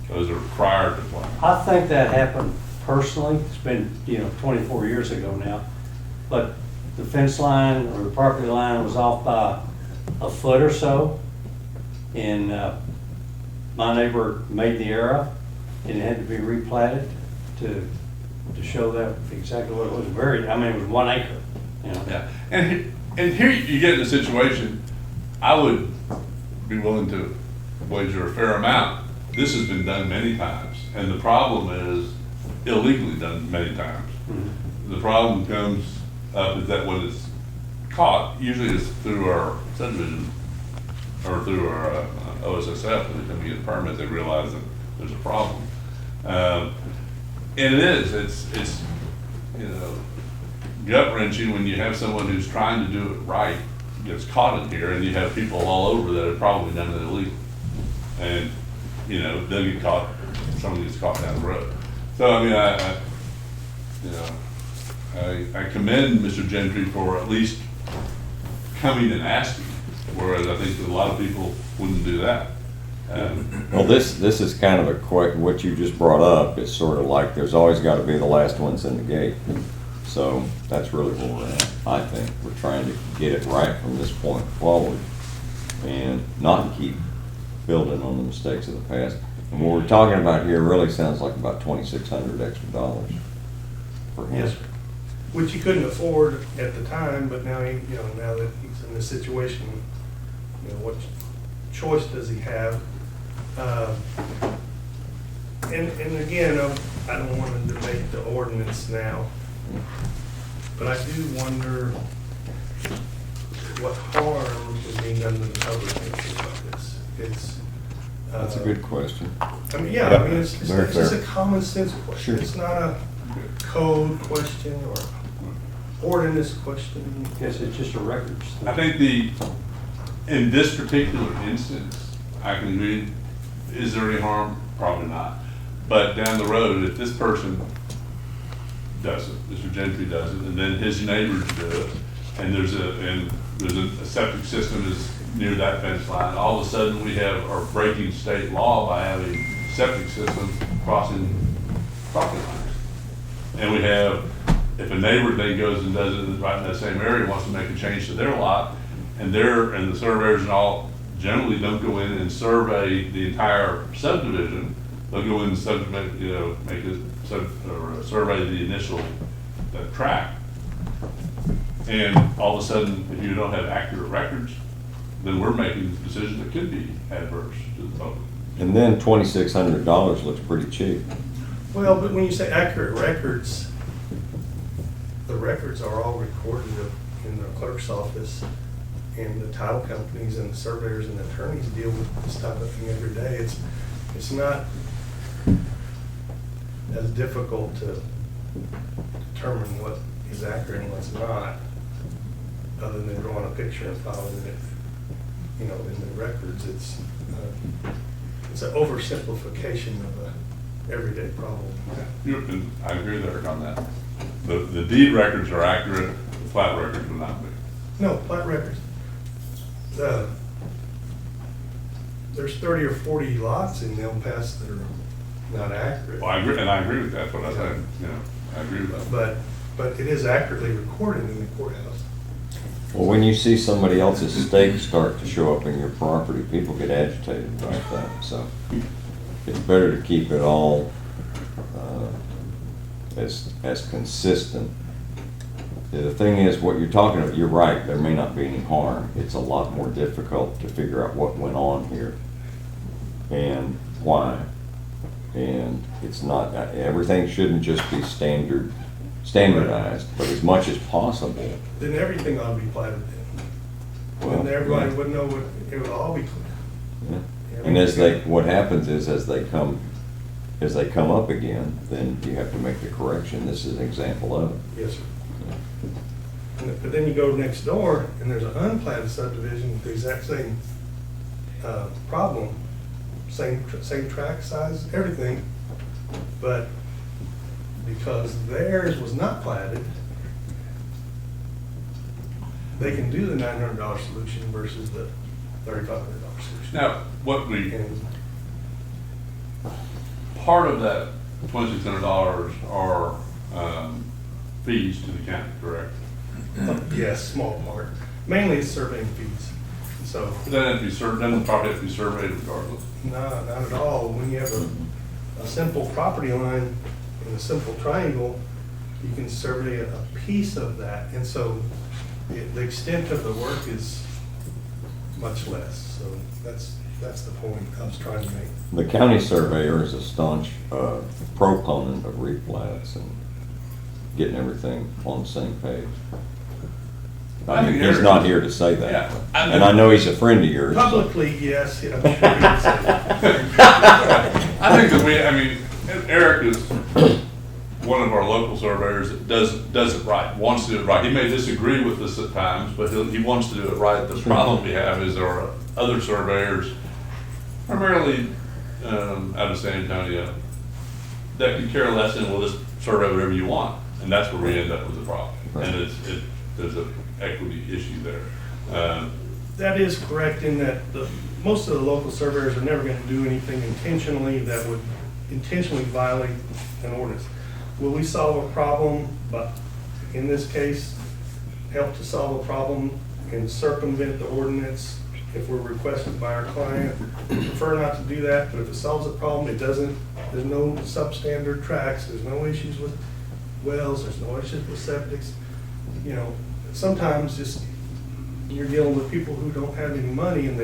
Those are prior to applying. I think that happened personally, it's been, 24 years ago now, but the fence line or the property line was off by a foot or so, and my neighbor made the error, and it had to be replatted to show that exactly what it was. It was 1 acre, Yeah, and here you get in a situation, I would be willing to wager a fair amount. This has been done many times, and the problem is illegally done many times. The problem comes up is that when it's caught, usually it's through our subdivision or through our OSSF, when they come to get a permit, they realize that there's a problem. And it's gut wrenching when you have someone who's trying to do it right, gets caught in here, and you have people all over that have probably done it illegal. And, they'll get caught, someone gets caught down the road. So, I mean, I commend Mr. Gentry for at least coming and asking, whereas I think that a lot of people wouldn't do that. Well, this is kind of what you just brought up is sort of like there's always got to be the last ones in the gate. So that's really where we're at, I think. We're trying to get it right from this point forward and not keep building on the mistakes of the past. And what we're talking about here really sounds like about $2,600 extra dollars for him. Yes, sir. Which he couldn't afford at the time, but now now that he's in this situation, what choice does he have? And again, I don't want to debate the ordinance now, but I do wonder what harm is being done to the public in a case like this. That's a good question. It's Very just fair. a common sense question. Sure. It's not a code question or ordinance question. I guess it's just a records thing. I think in this particular instance, I can agree, is there any harm? Probably not. But down the road, if this person does it, Mr. Gentry does it, and then his neighbors do it, and there's a septic system is near that fence line, all of a sudden we are breaking state law by having septic systems crossing property lines. And we have, if a neighbor then goes and does it right in that same area, wants to make a change to their lot, and the surveyors and all generally don't go in and survey the entire subdivision. They'll go in and survey the initial tract. And all of a sudden, if you don't have accurate records, then we're making decisions that could be adverse to the public. And then $2,600 looks pretty cheap. Well, but when you say accurate records, the records are all recorded in the clerk's office, and the title companies and the surveyors and attorneys deal with this type of thing every day. It's not as difficult to determine what is accurate and what's not, other than drawing a picture and filing it, in the records. It's an oversimplification of a everyday problem. I agree with Eric on that. The deed records are accurate, the plat records will not be. No, plat records. There's 30 or 40 lots in Elm Pass that are not accurate. Well, I agree with that, what I said, I agree with that. But it is accurately recorded in the courthouse. Well, when you see somebody else's stakes start to show up in your property, people get agitated about that. So it's better to keep it all as consistent. The thing is, what you're talking about, you're right, there may not be any harm. It's a lot more difficult to figure out what went on here and why. And it's not, everything shouldn't just be standardized, but as much as possible. Then everything ought to be platted in. Well, And everybody yeah. would know it would all be clear. Yeah. And what happens is as they come up again, then you have to make the correction. This is an example of it. Yes, sir. But then you go next door, and there's an unplatted subdivision with the exact same problem, same tract size, everything, but because theirs was not platted, they can do the $900 solution versus the $3,500 solution. Now, And part of that $2,600 are fees to the county, correct? yes, small part, mainly it's surveying fees. So, Then the property has to be surveyed regardless. no, not at all. When you have a simple property line in a simple triangle, you can survey a piece of that. And so the extent of the work is much less. So that's the point I was trying to make. The county surveyor is a staunch proponent of replats and getting everything on the same page. I think He's Eric- not here to say that. Yeah, And I know he's a friend of yours. so- Publicly, yes, I'm sure he would say that. I think that Eric is one of our local surveyors that does it right, wants to do it right. He may disagree with us at times, but he wants to do it right. The problem we have is our other surveyors, primarily out of San Antonio, that can care less and will just survey whatever you want. And that's where we end up with the problem. Right. And there's an equity issue there. That is correct in that most of the local surveyors are never going to do anything intentionally that would intentionally violate an ordinance. Will we solve a problem, but in this case, help to solve a problem and circumvent the ordinance if we're requested by our client? We prefer not to do that, but if it solves a problem, there's no substandard tracks, there's no issues with wells, there's no issues with septics. Sometimes just you're dealing with people who don't have any money and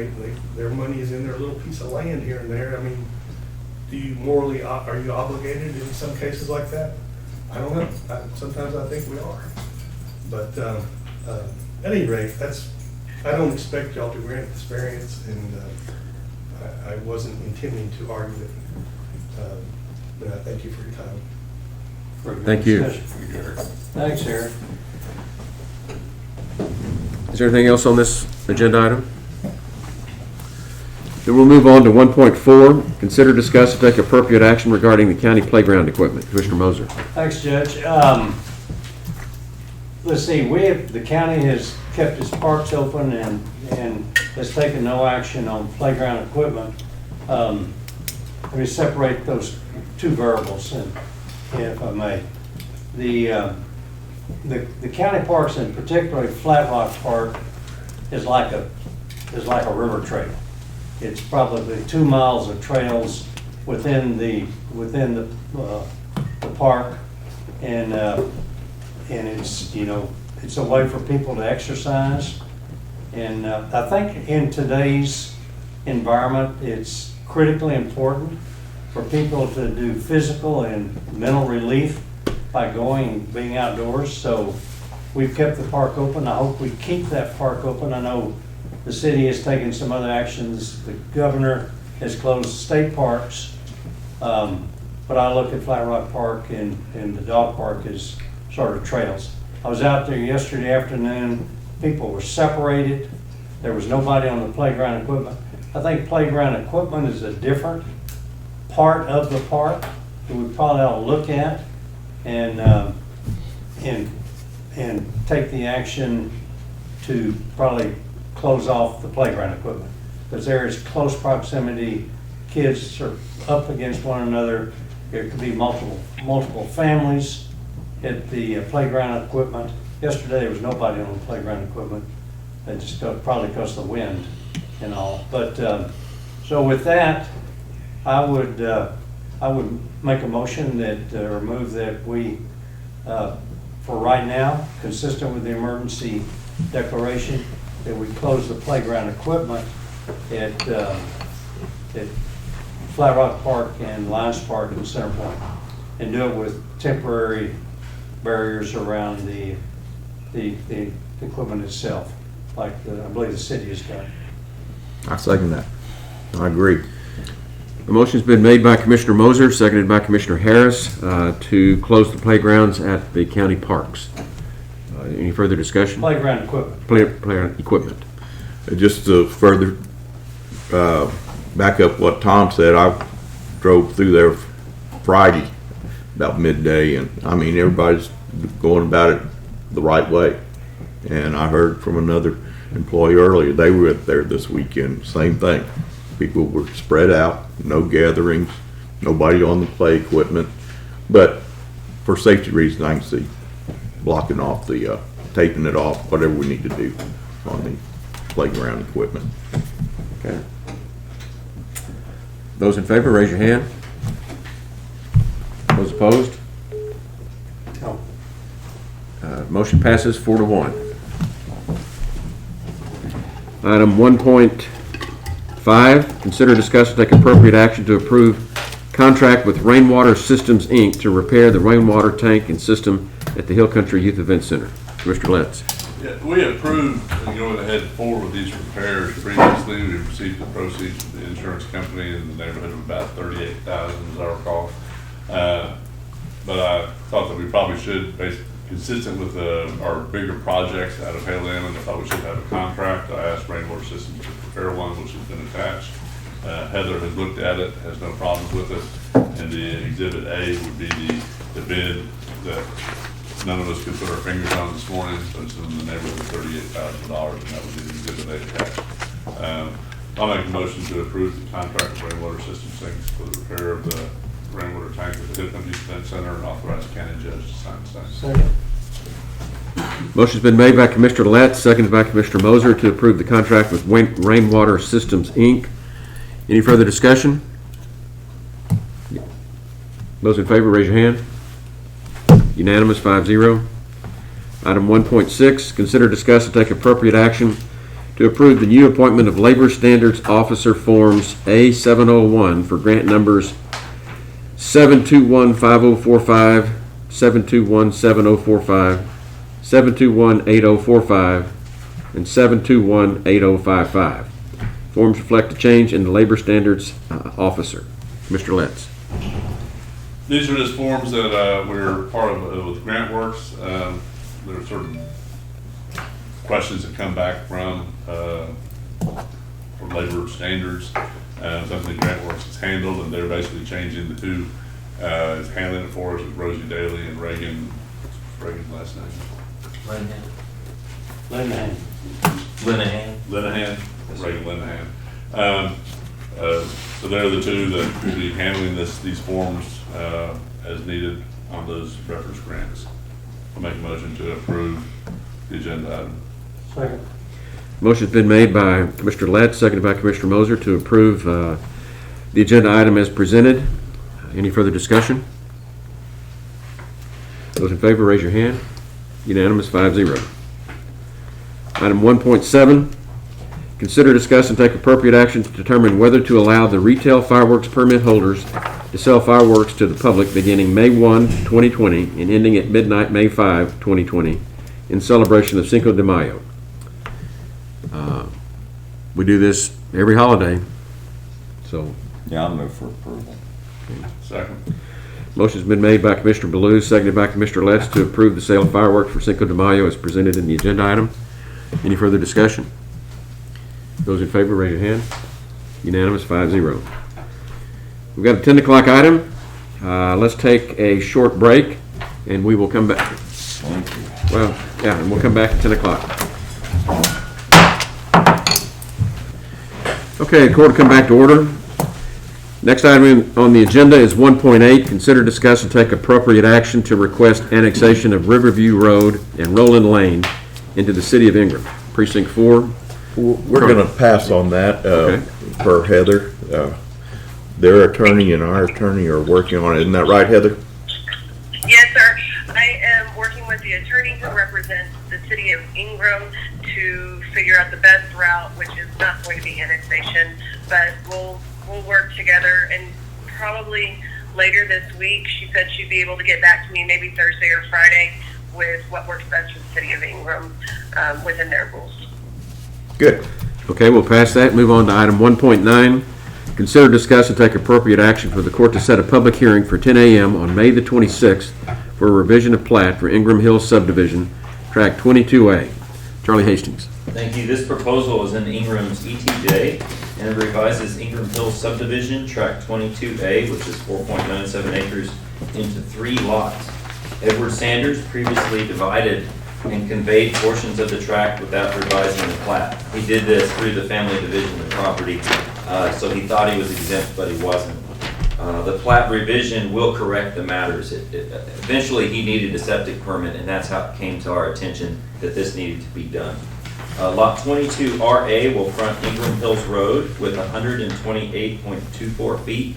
their money is in their little piece of land here and there. I mean, are you obligated in some cases like that? I don't know. Sometimes I think we are. But at any rate, I don't expect y'all to grant this variance, and I wasn't intending to argue it. But I thank you for your time. For a good Thank you. discussion. Thanks, Eric. Is there anything else on this agenda item? Then we'll move on to 1.4, consider, discuss, and take appropriate action regarding the county playground equipment. Commissioner Moser. Thanks, Judge. Let's see, the county has kept its parks open and has taken no action on playground equipment. Let me separate those two variables, if I may. The county parks, and particularly Flat Rock Park, is like a river trail. It's probably 2 miles of trails within the park, and it's, you know, it's a way for people to exercise. And I think in today's environment, it's critically important for people to do physical and mental relief by going and being outdoors. So we've kept the park open. I hope we keep that park open. I know the city has taken some other actions. The governor has closed state parks. But I look at Flat Rock Park and the dog park as sort of trails. I was out there yesterday afternoon. People were separated. There was nobody on the playground equipment. I think playground equipment is a different part of the park that we probably ought to look at and take the action to probably close off the playground equipment, because there is close proximity. Kids are up against one another. There could be multiple families at the playground equipment. Yesterday there was nobody on the playground equipment. It just probably because of the wind and all. But so with that, I would make a motion that or move that we, for right now, consistent with the emergency declaration, that we close the playground equipment at Flat Rock Park and Lions Park and Center Point, and do it with temporary barriers around the equipment itself, like I believe the city has done. I second that. I agree. The motion's been made by Commissioner Moser, seconded by Commissioner Harris, to close the playgrounds at the county parks. Any further discussion? Playground equipment. Playground equipment. Just to further back up what Tom said, I drove through there Friday about midday, and I mean, everybody's going about it the right way. And I heard from another employee earlier, they were there this weekend, same thing. People were spread out, no gatherings, nobody on the play equipment. But for safety reasons, I can see blocking off the, taping it off, whatever we need to do on the playground equipment. Okay. Those in favor, raise your hand. Those opposed? No. Motion passes 4-1. Item 1.5, consider, discuss, and take appropriate action to approve contract with Rainwater Systems, Inc. to repair the rainwater tank and system at the Hill Country Youth Event Center. Commissioner Letts. Yeah, we approved going ahead forward with these repairs previously. We received the proceeds from the insurance company in the neighborhood of about $38,000, as I recall. But I thought that we probably should, consistent with our bigger projects out of Hale Island, I thought we should have a contract. I asked Rainwater Systems to prepare one, which has been attached. Heather has looked at it, has no problems with it. And the Exhibit A would be the bid that none of us could put our fingers on this morning, but it's in the neighborhood of $38,000, and that would be the Exhibit A attached. I'll make a motion to approve the contract with Rainwater Systems Inc. for the repair of the rainwater tank at the Hill Country Event Center, and authorize the county judge to sign the same. Second. Motion's been made by Commissioner Letts, seconded by Commissioner Moser to approve the contract with Rainwater Systems, Inc. Any further discussion? Those in favor, raise your hand. Unanimous, 5-0. Item 1.6, consider, discuss, and take appropriate action to approve the new appointment of Labor Standards Officer Forms A701 for grant numbers 7215045, 7217045, 7218045, and 7218055. Forms reflect a change in the Labor Standards Officer. Mr. Letts. These are just forms that we're part of with GrantWorks. There are certain questions that come back from labor standards. something Grant Works has handled, and they're basically changing the who is handling it for us with Rosie Daly and Reagan's last name. Linehan. Linehan, Reagan Linehan. So they're the two that will be handling these forms as needed on those reference grants. I'll make a motion to approve the agenda item. Second. Motion's been made by Commissioner Lett, seconded by Commissioner Moser to approve the agenda item as presented. Any further discussion? Those in favor, raise your hand. Unanimous, 5-0. Item 1.7, consider, discuss, and take appropriate action to determine whether to allow the retail fireworks permit holders to sell fireworks to the public beginning May 1, 2020, and ending at midnight May 5, 2020, in celebration of Cinco de Mayo. We do this every holiday, so. Yeah, I'll move for approval. Second. Motion's been made by Commissioner Ballou, seconded by Commissioner Letts to approve the sale of fireworks for Cinco de Mayo as presented in the agenda item. Any further discussion? Those in favor, raise your hand. Unanimous, 5-0. We've got a 10 o'clock item. Let's take a short break, and we will come back. Thank you. Well, yeah, and we'll come back at 10 o'clock. Okay, court will come back to order. Next item on the agenda is 1.8, consider, discuss, and take appropriate action to request annexation of Riverview Road and Roland Lane into the city of Ingram. Precinct 4. We're going to pass on that Okay. per Heather. Their attorney and our attorney are working on it. Isn't that right, Heather? Yes, sir. I am working with the attorney who represents the city of Ingram to figure out the best route, which is not going to be annexation, but we'll work together, and probably later this week, she said she'd be able to get back to me maybe Thursday or Friday with what works best for the city of Ingram within their rules. Good. Okay, we'll pass that. Move on to item 1.9. Consider, discuss, and take appropriate action for the court to set a public hearing for 10 a.m. on May the 26th for a revision of plat for Ingram Hills subdivision, track 22A. Charlie Hastings. Thank you. This proposal is in Ingram's ETJ, and it revises Ingram Hills subdivision, tract 22A, which is 4.97 acres, into 3 lots. Edward Sanders previously divided and conveyed portions of the tract without revising the plat. He did this through the family division of the property, so he thought he was exempt, but he wasn't. The plat revision will correct the matters. Eventually, he needed a septic permit, and that's how it came to our attention that this needed to be done. Lot 22RA will front Ingram Hills Road with 128.24 feet.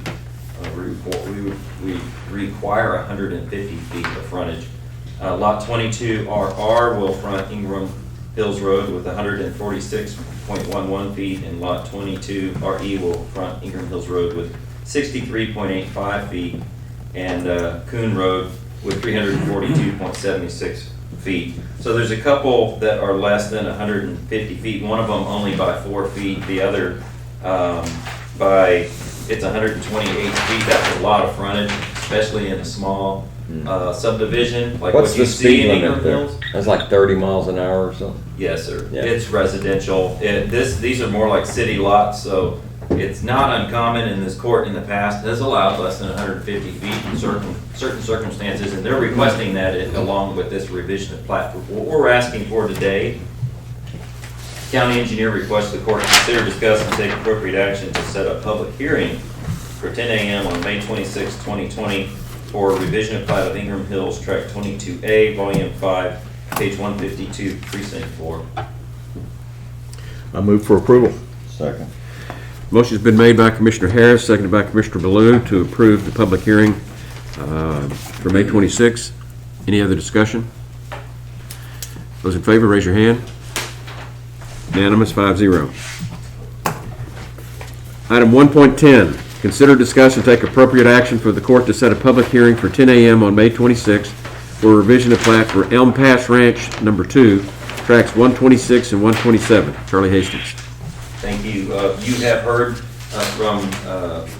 We require 150 feet of frontage. Lot 22RR will front Ingram Hills Road with 146.11 feet, and Lot 22RE will front Ingram Hills Road with 63.85 feet, and Coon Road with 342.76 feet. So there's a couple that are less than 150 feet. One of them only by 4 feet. The other it's 128 feet. That's a lot of frontage, especially in a small subdivision like What's what you the see speed in limit Ingram there? Hills. That's like 30 miles an hour or something. Yes, sir. Yeah. It's residential. These are more like city lots, so it's not uncommon in this court in the past has allowed less than 150 feet in certain circumstances, and they're requesting that along with this revision of plat. What we're asking for today, county engineer requests the court consider, discuss, and take appropriate action to set a public hearing for 10 a.m. on May 26, 2020 for revision of plat of Ingram Hills, tract 22A, volume 5, page 152, precinct 4. I move for approval. Second. Motion's been made by Commissioner Harris, seconded by Commissioner Ballou to approve the public hearing for May 26th. Any other discussion? Those in favor, raise your hand. Unanimous, 5-0. Item 1.10, consider, discuss, and take appropriate action for the court to set a public hearing for 10 a.m. on May 26th for a revision of plat for Elm Pass Ranch Number 2, tracks 126 and 127. Charlie Hastings. Thank you. You have heard from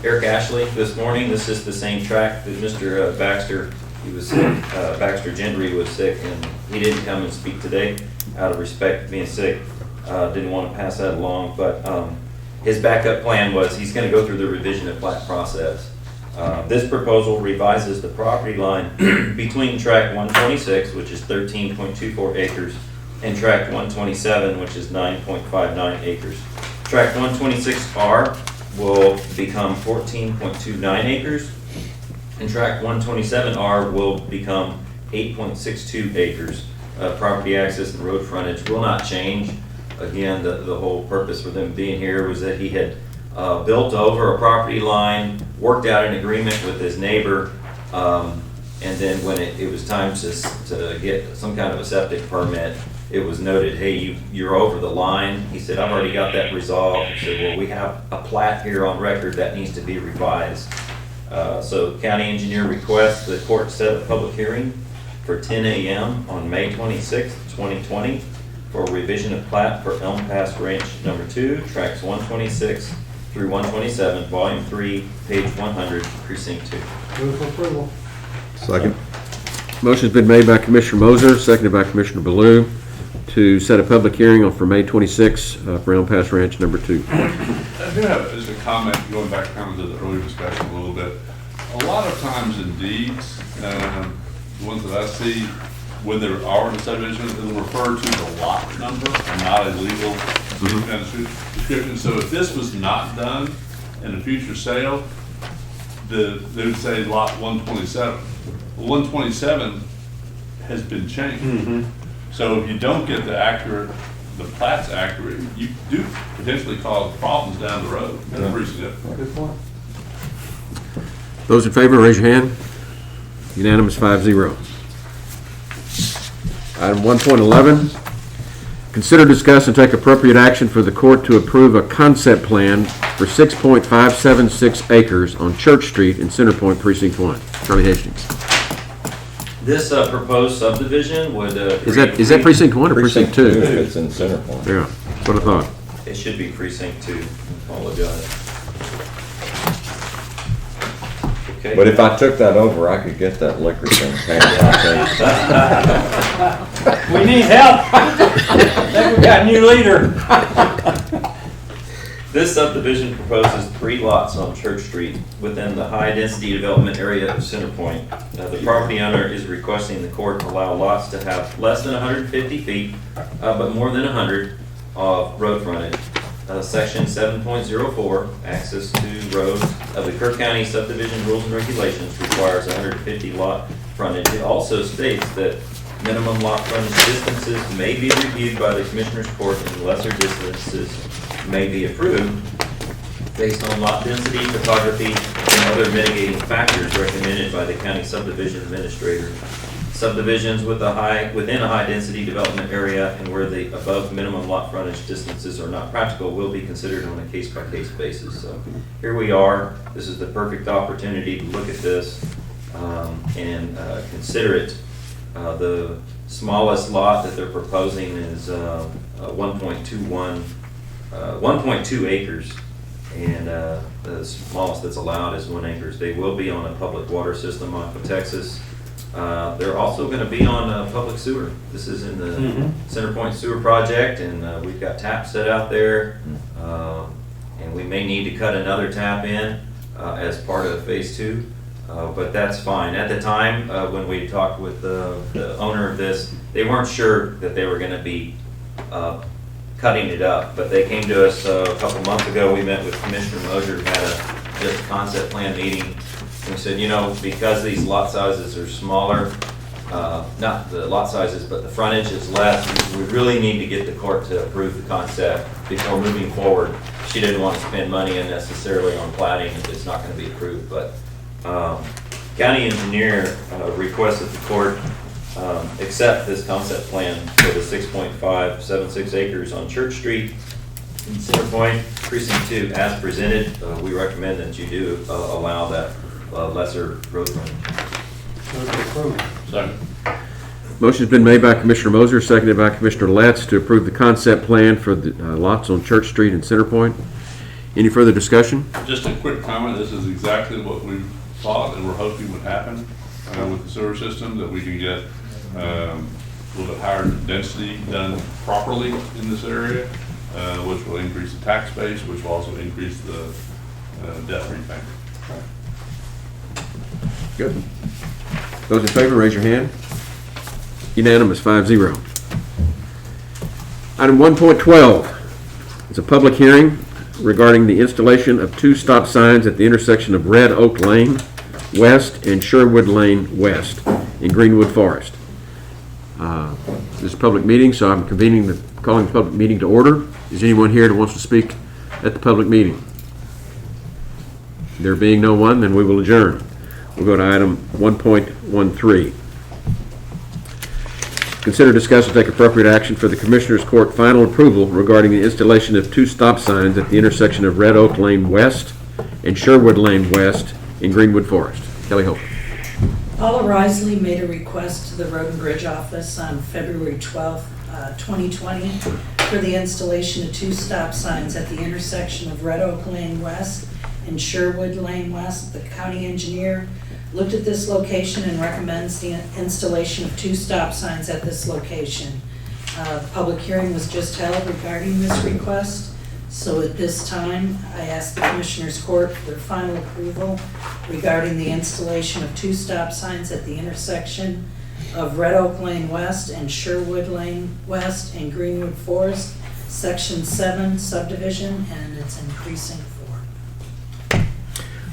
Eric Ashley this morning. This is the same track that Mr. Baxter, Baxter Gendry was sick, and he didn't come and speak today out of respect for being sick. Didn't want to pass that along, but his backup plan was he's gonna go through the revision of plat process. This proposal revises the property line between tract 126, which is 13.24 acres, and tract 127, which is 9.59 acres. Tract 126R will become 14.29 acres, and tract 127R will become 8.62 acres. Property access and road frontage will not change. Again, the whole purpose for them being here was that he had built over a property line, worked out an agreement with his neighbor, and then when it was time to get some kind of a septic permit, it was noted, hey, you're over the line. He said, I've already got that resolved. He said, well, we have a plat here on record that needs to be revised. So county engineer requests the court set a public hearing for 10 a.m. on May 26, 2020 for revision of plat for Elm Pass Ranch number 2, tracks 126 through 127, volume 3, page 100, precinct 2. Move for approval. Second. Motion's been made by Commissioner Moser, seconded by Commissioner Ballou, to set a public hearing for May 26 for Elm Pass Ranch number 2. I do have just a comment, going back kind of to the earlier discussion a little bit. A lot of times in deeds, the ones that I see, when there are in the subdivision, it'll refer to the lot number and not a legal description. So if this was not done in a future sale, they would say lot 127. Well, 127 has been changed. So if you don't get the plat's accurate, you do potentially cause problems down the road. That's pretty significant. Good point. Those in favor, raise your hand. Unanimous, 5-0. Item 1.11, consider, discuss, and take appropriate action for the court to approve a concept plan for 6.576 acres on Church Street in Center Point, Precinct 1. Charlie Hastings. This proposed subdivision would... Is that Precinct 1 or Precinct 2? It's in Center Point. Yeah, that's what I thought. It should be precinct 2. Apologize. Okay. But if I took that over, I could get that liquor thing handled, I think. We need help. I think we got a new leader. This subdivision proposes 3 lots on Church Street within the high-density development area of Center Point. The property owner is requesting the court allow lots to have less than 150 feet, but more than 100 of road frontage. Section 7.04, access to roads of the Kerr County subdivision rules and regulations requires 150 lot frontage. It also states that minimum lot frontage distances may be reviewed by the Commissioner's Court and lesser distances may be approved based on lot density, topography, and other mitigating factors recommended by the county subdivision administrator. Subdivisions within a high-density development area and where the above minimum lot frontage distances are not practical will be considered on a case-by-case basis. So here we are. This is the perfect opportunity to look at this and consider it. The smallest lot that they're proposing is 1.2 acres, and the smallest that's allowed is 1 acre. They will be on a public water system off of Texas. They're also going to be on public sewer. This is in the Center Point Sewer Project, and we've got taps set out there, and we may need to cut another tap in as part of Phase 2, but that's fine. At the time, when we talked with the owner of this, they weren't sure that they were going to be cutting it up, but they came to us a couple months ago. We met with Commissioner Moser, had just a concept plan meeting. We said, you know, because these lot sizes are smaller, not the lot sizes, but the frontage is less, we really need to get the court to approve the concept before moving forward. She didn't want to spend money unnecessarily on plating if it's not going to be approved, but county engineer requested the court accept this concept plan for the 6.576 acres on Church Street in Center Point, Precinct 2, as presented. We recommend that you do allow that lesser road frontage. Second. Motion's been made by Commissioner Moser, seconded by Commissioner Letts to approve the concept plan for the lots on Church Street and Center Point. Any further discussion? Just a quick comment. This is exactly what we thought and we're hoping would happen with the sewer system, that we can get a little bit higher density done properly in this area. which will increase the tax base, which will also increase the debt repayment. Good. Those in favor, raise your hand. Unanimous, 5-0. Item 1.12 is a public hearing regarding the installation of 2 stop signs at the intersection of Red Oak Lane West and Sherwood Lane West in Greenwood Forest. This is a public meeting, so I'm calling the public meeting to order. Is anyone here that wants to speak at the public meeting? There being no one, then we will adjourn. We'll go to item 1.13. Consider, discuss, and take appropriate action for the Commissioners Court final approval regarding the installation of 2 stop signs at the intersection of Red Oak Lane West and Sherwood Lane West in Greenwood Forest. Kelly Hope. Paula Risley made a request to the Road and Bridge Office on February 12th, 2020 for the installation of 2 stop signs at the intersection of Red Oak Lane West and Sherwood Lane West. The county engineer looked at this location and recommends the installation of 2 stop signs at this location. The public hearing was just held regarding this request. So at this time, I ask the Commissioners Court for their final approval regarding the installation of 2 stop signs at the intersection of Red Oak Lane West and Sherwood Lane West in Greenwood Forest, Section 7 subdivision, and it's in Precinct 4.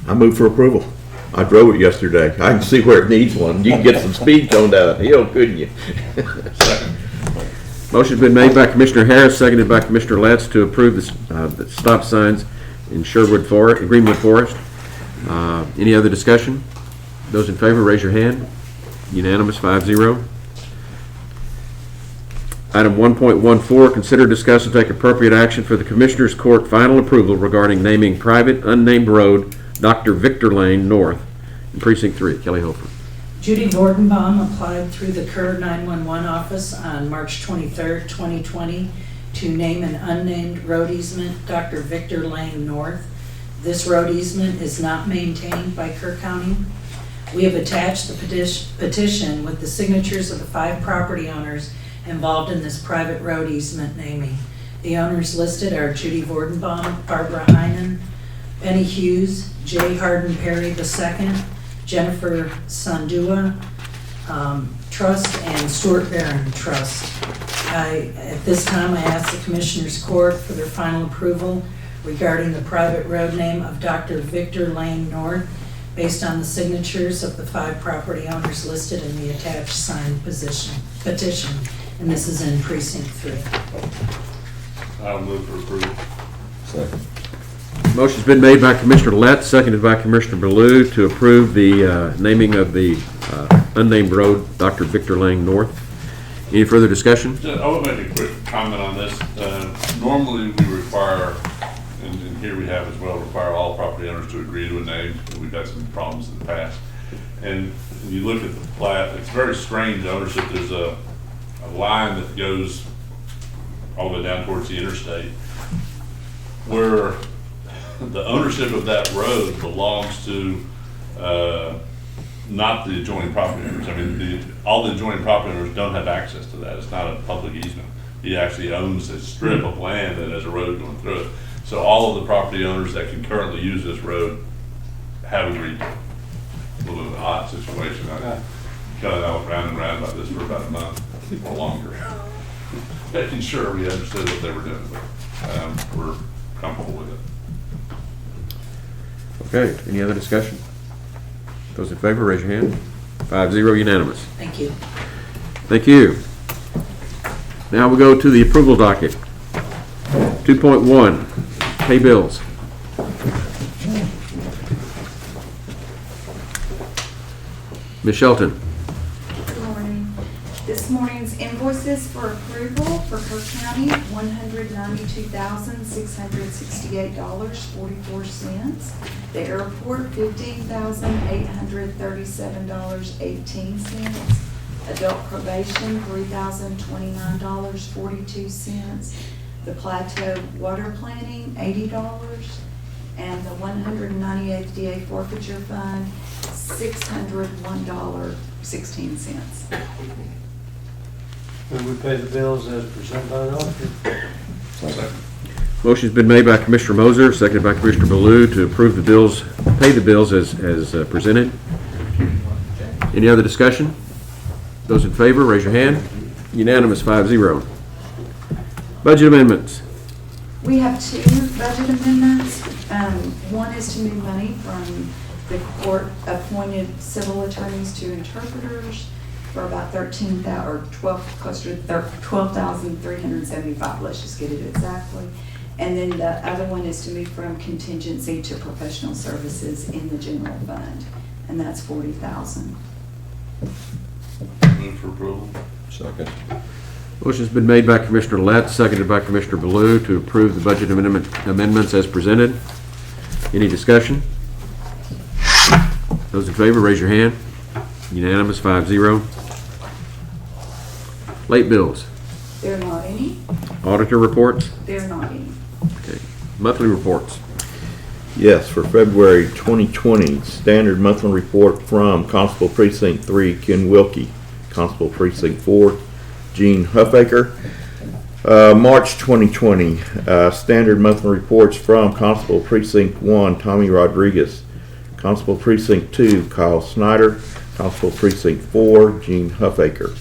I move for approval. I drove it yesterday. I can see where it needs one. You can get some speed toned out of the hill, couldn't you? Motion's been made by Commissioner Harris, seconded by Commissioner Letts to approve the stop signs in Greenwood Forest. Any other discussion? Those in favor, raise your hand. Unanimous, 5-0. Item 1.14, consider, discuss, and take appropriate action for the Commissioners Court final approval regarding naming private unnamed road Dr. Victor Lane North in Precinct 3. Kelly Hofer. Judy Vordenbaum applied through the Kerr 911 office on March 23rd, 2020 to name an unnamed road easement Dr. Victor Lane North. This road easement is not maintained by Kerr County. We have attached the petition with the signatures of the 5 property owners involved in this private road easement naming. The owners listed are Judy Vordenbaum, Barbara Heinen, Benny Hughes, J. Hardin Perry II, Jennifer Sandua Trust, and Stuart Barron Trust. At this time, I ask the Commissioners Court for their final approval regarding the private road name of Dr. Victor Lane North based on the signatures of the 5 property owners listed in the attached signed petition, and this is in Precinct 3. I'll move for approval. Second. Motion's been made by Commissioner Letts, seconded by Commissioner Ballou to approve the naming of the unnamed road Dr. Victor Lane North. Any further discussion? I will make a quick comment on this. Normally, we require, and here we have as well, require all property owners to agree to a name. We've had some problems in the past. And when you look at the plat, it's very strange ownership. There's a line that goes all the way down towards the interstate where the ownership of that road belongs to not the adjoining property owners. I mean, all the adjoining property owners don't have access to that. It's not a public easement. He actually owns a strip of land that has a road going through it. So all of the property owners that can currently use this road have agreed to it. A little bit of an odd situation. I kind of round and round about this for about a month or longer, making sure we understood what they were doing. But we're comfortable with it. Okay, any other discussion? Those in favor, raise your hand. 5-0, unanimous. Thank you. Thank you. Now we go to the approval docket. 2.1, pay bills. Ms. Shelton. Good morning. This morning's invoices for approval for Kerr County, $192,668.44. The airport, $15,837.18. Adult probation, $3,029.42. The Plateau Water Planning, $80. And the 198th DA Forfeiture Fund, $601.16. Will we pay the bills as presented by the auditor? Second. Motion's been made by Commissioner Moser, seconded by Commissioner Baloo to approve the bills, pay the bills as presented. Any other discussion? Those in favor, raise your hand. Unanimous, 5-0. Budget amendments. We have two budget amendments. One is to move money from the court-appointed civil attorneys to interpreters for about closer to $12,375. Let's just get it exactly. And then the other one is to move from contingency to professional services in the general fund, and that's $40,000. Move for approval. Second. Motion's been made by Commissioner Letts, seconded by Commissioner Baloo to approve the budget amendments as presented. Any discussion? Those in favor, raise your hand. Unanimous, 5-0. Late bills. There are not any. Auditor reports. There are not any. Okay. Monthly reports. Yes, for February 2020, standard monthly report from Constable Precinct 3, Ken Wilkie. Constable Precinct 4, Gene Huffaker. March 2020, standard monthly reports from Constable Precinct 1, Tommy Rodriguez. Constable Precinct 2, Kyle Snyder. Constable Precinct 4, Gene Huffaker.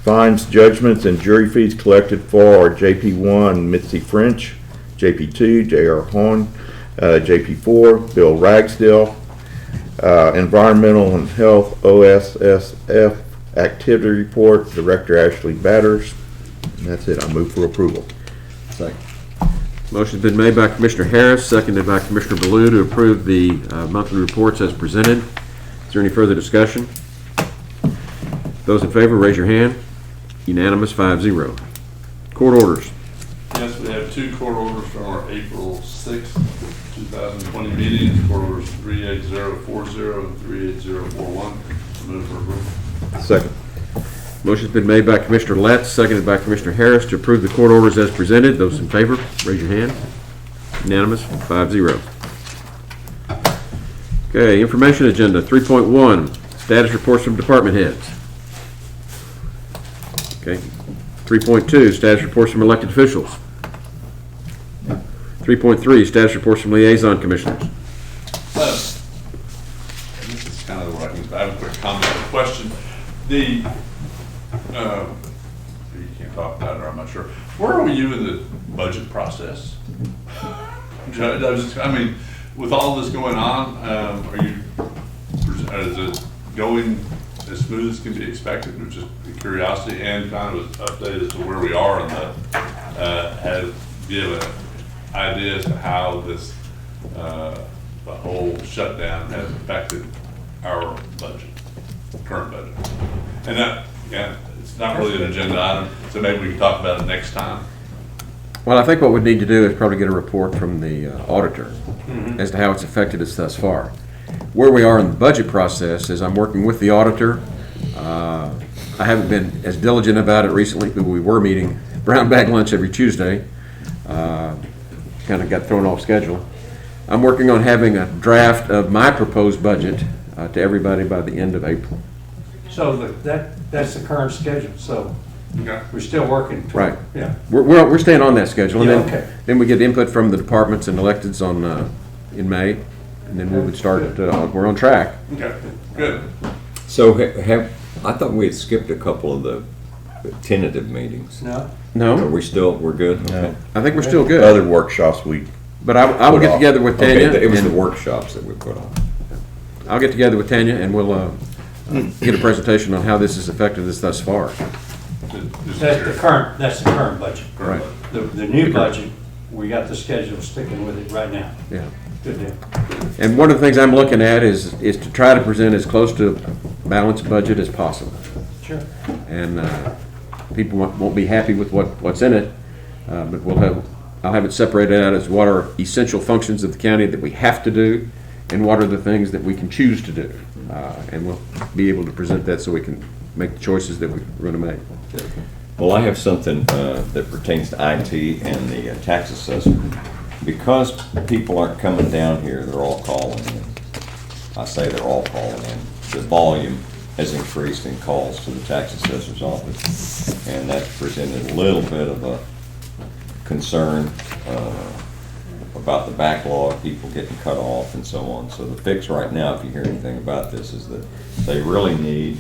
Fines, judgments, and jury fees collected for JP1, Mitzi French. JP2, J.R. Horn. JP4, Bill Ragsdale. Environmental and Health, OSSF activity report, Director Ashley Batters. And that's it. I move for approval. Second. Motion's been made by Commissioner Harris, seconded by Commissioner Baloo to approve the monthly reports as presented. Is there any further discussion? Those in favor, raise your hand. Unanimous, 5-0. Court orders. Yes, we have two court orders from our April 6th, 2020 meetings. Court orders 38040 and 38041. Move for approval. Second. Motion's been made by Commissioner Letts, seconded by Commissioner Harris to approve the court orders as presented. Those in favor, raise your hand. Unanimous, 5-0. Okay, information agenda 3.1, status reports from department heads. Okay, 3.2, status reports from elected officials. 3.3, status reports from liaison commissioners. This is kind of what I have a quick comment or question. You can't talk about it, or I'm not sure. Where are you in the budget process? I mean, with all this going on, is it going as smooth as can be expected, which is curiosity, and kind of an update as to where we are in the, do you have an idea as to how this, the whole shutdown has affected our budget, current budget? And that, yeah, it's not really an agenda item, so maybe we can talk about it next time. Well, I think what we need to do is probably get a report from the auditor as to how it's affected us thus far. Where we are in the budget process is I'm working with the auditor. I haven't been as diligent about it recently, but we were meeting brown bag lunch every Tuesday. Kind of got thrown off schedule. I'm working on having a draft of my proposed budget to everybody by the end of April. So that's the current schedule, so Okay. we're still working. Right. Yeah. We're staying on that schedule. And Yeah, then, okay. then we get input from the departments and electeds on in May, and then we would start. We're on track. Okay, good. So I thought we had skipped a couple of the tentative meetings. No? Are No, we're good? Okay. I think we're still good. Other workshops we, But I will get together with Tanya. Okay, it was the and workshops that we put on. I'll get together with Tanya, and we'll get a presentation on how this has affected us thus far. That's the current budget. Right. The new budget, we got the schedule sticking with it right now. Yeah. Good deal. And one of the things I'm looking at is to try to present as close to a balanced budget as possible. Sure. And people won't be happy with what's in it, but I'll have it separated out as what are essential functions of the county that we have to do, and what are the things that we can choose to do. And we'll be able to present that so we can make the choices that we're going to make. Well, I have something that pertains to IT and the tax assessor. Because people aren't coming down here, they're all calling in. I say they're all calling in. The volume has increased in calls to the tax assessor's office, and that presented a little bit of a concern about the backlog, people getting cut off and so on. So the fix right now, if you hear anything about this, is that they really need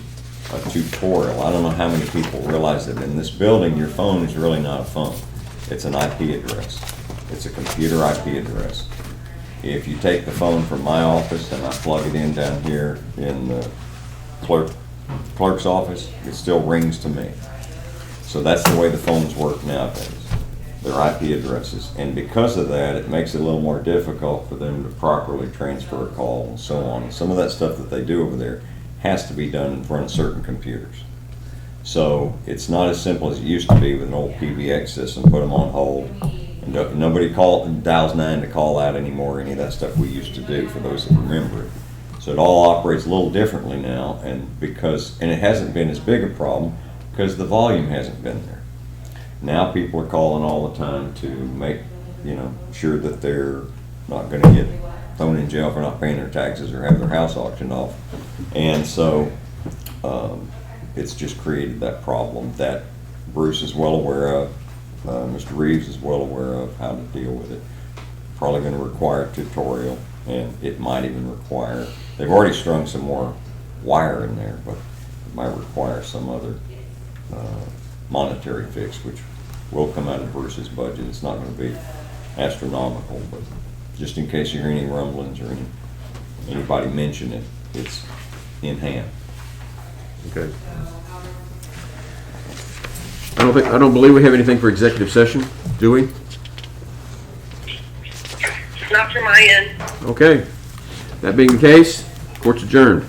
a tutorial. I don't know how many people realize that in this building, your phone is really not a phone. It's an IP address. It's a computer IP address. If you take the phone from my office and I plug it in down here in the clerk's office, it still rings to me. So that's the way the phones work nowadays. They're IP addresses. And because of that, it makes it a little more difficult for them to properly transfer a call and so on. And some of that stuff that they do over there has to be done in front of certain computers. So it's not as simple as it used to be with an old PBX system, put them on hold. And nobody dials 9 to call out anymore, any of that stuff we used to do, for those that remember it. So it all operates a little differently now, and it hasn't been as big a problem because the volume hasn't been there. Now people are calling all the time to make, sure that they're not going to get thrown in jail for not paying their taxes or have their house auctioned off. And so it's just created that problem that Bruce is well aware of. Mr. Reeves is well aware of how to deal with it. Probably going to require a tutorial, and it might even require, they've already strung some more wire in there, but it might require some other monetary fix, which will come out of Bruce's budget. It's not going to be astronomical, but just in case you hear any rumblings or anybody mention it, it's in hand. Okay. I don't believe we have anything for executive session, do we? Not from my end. Okay. That being the case, court's adjourned.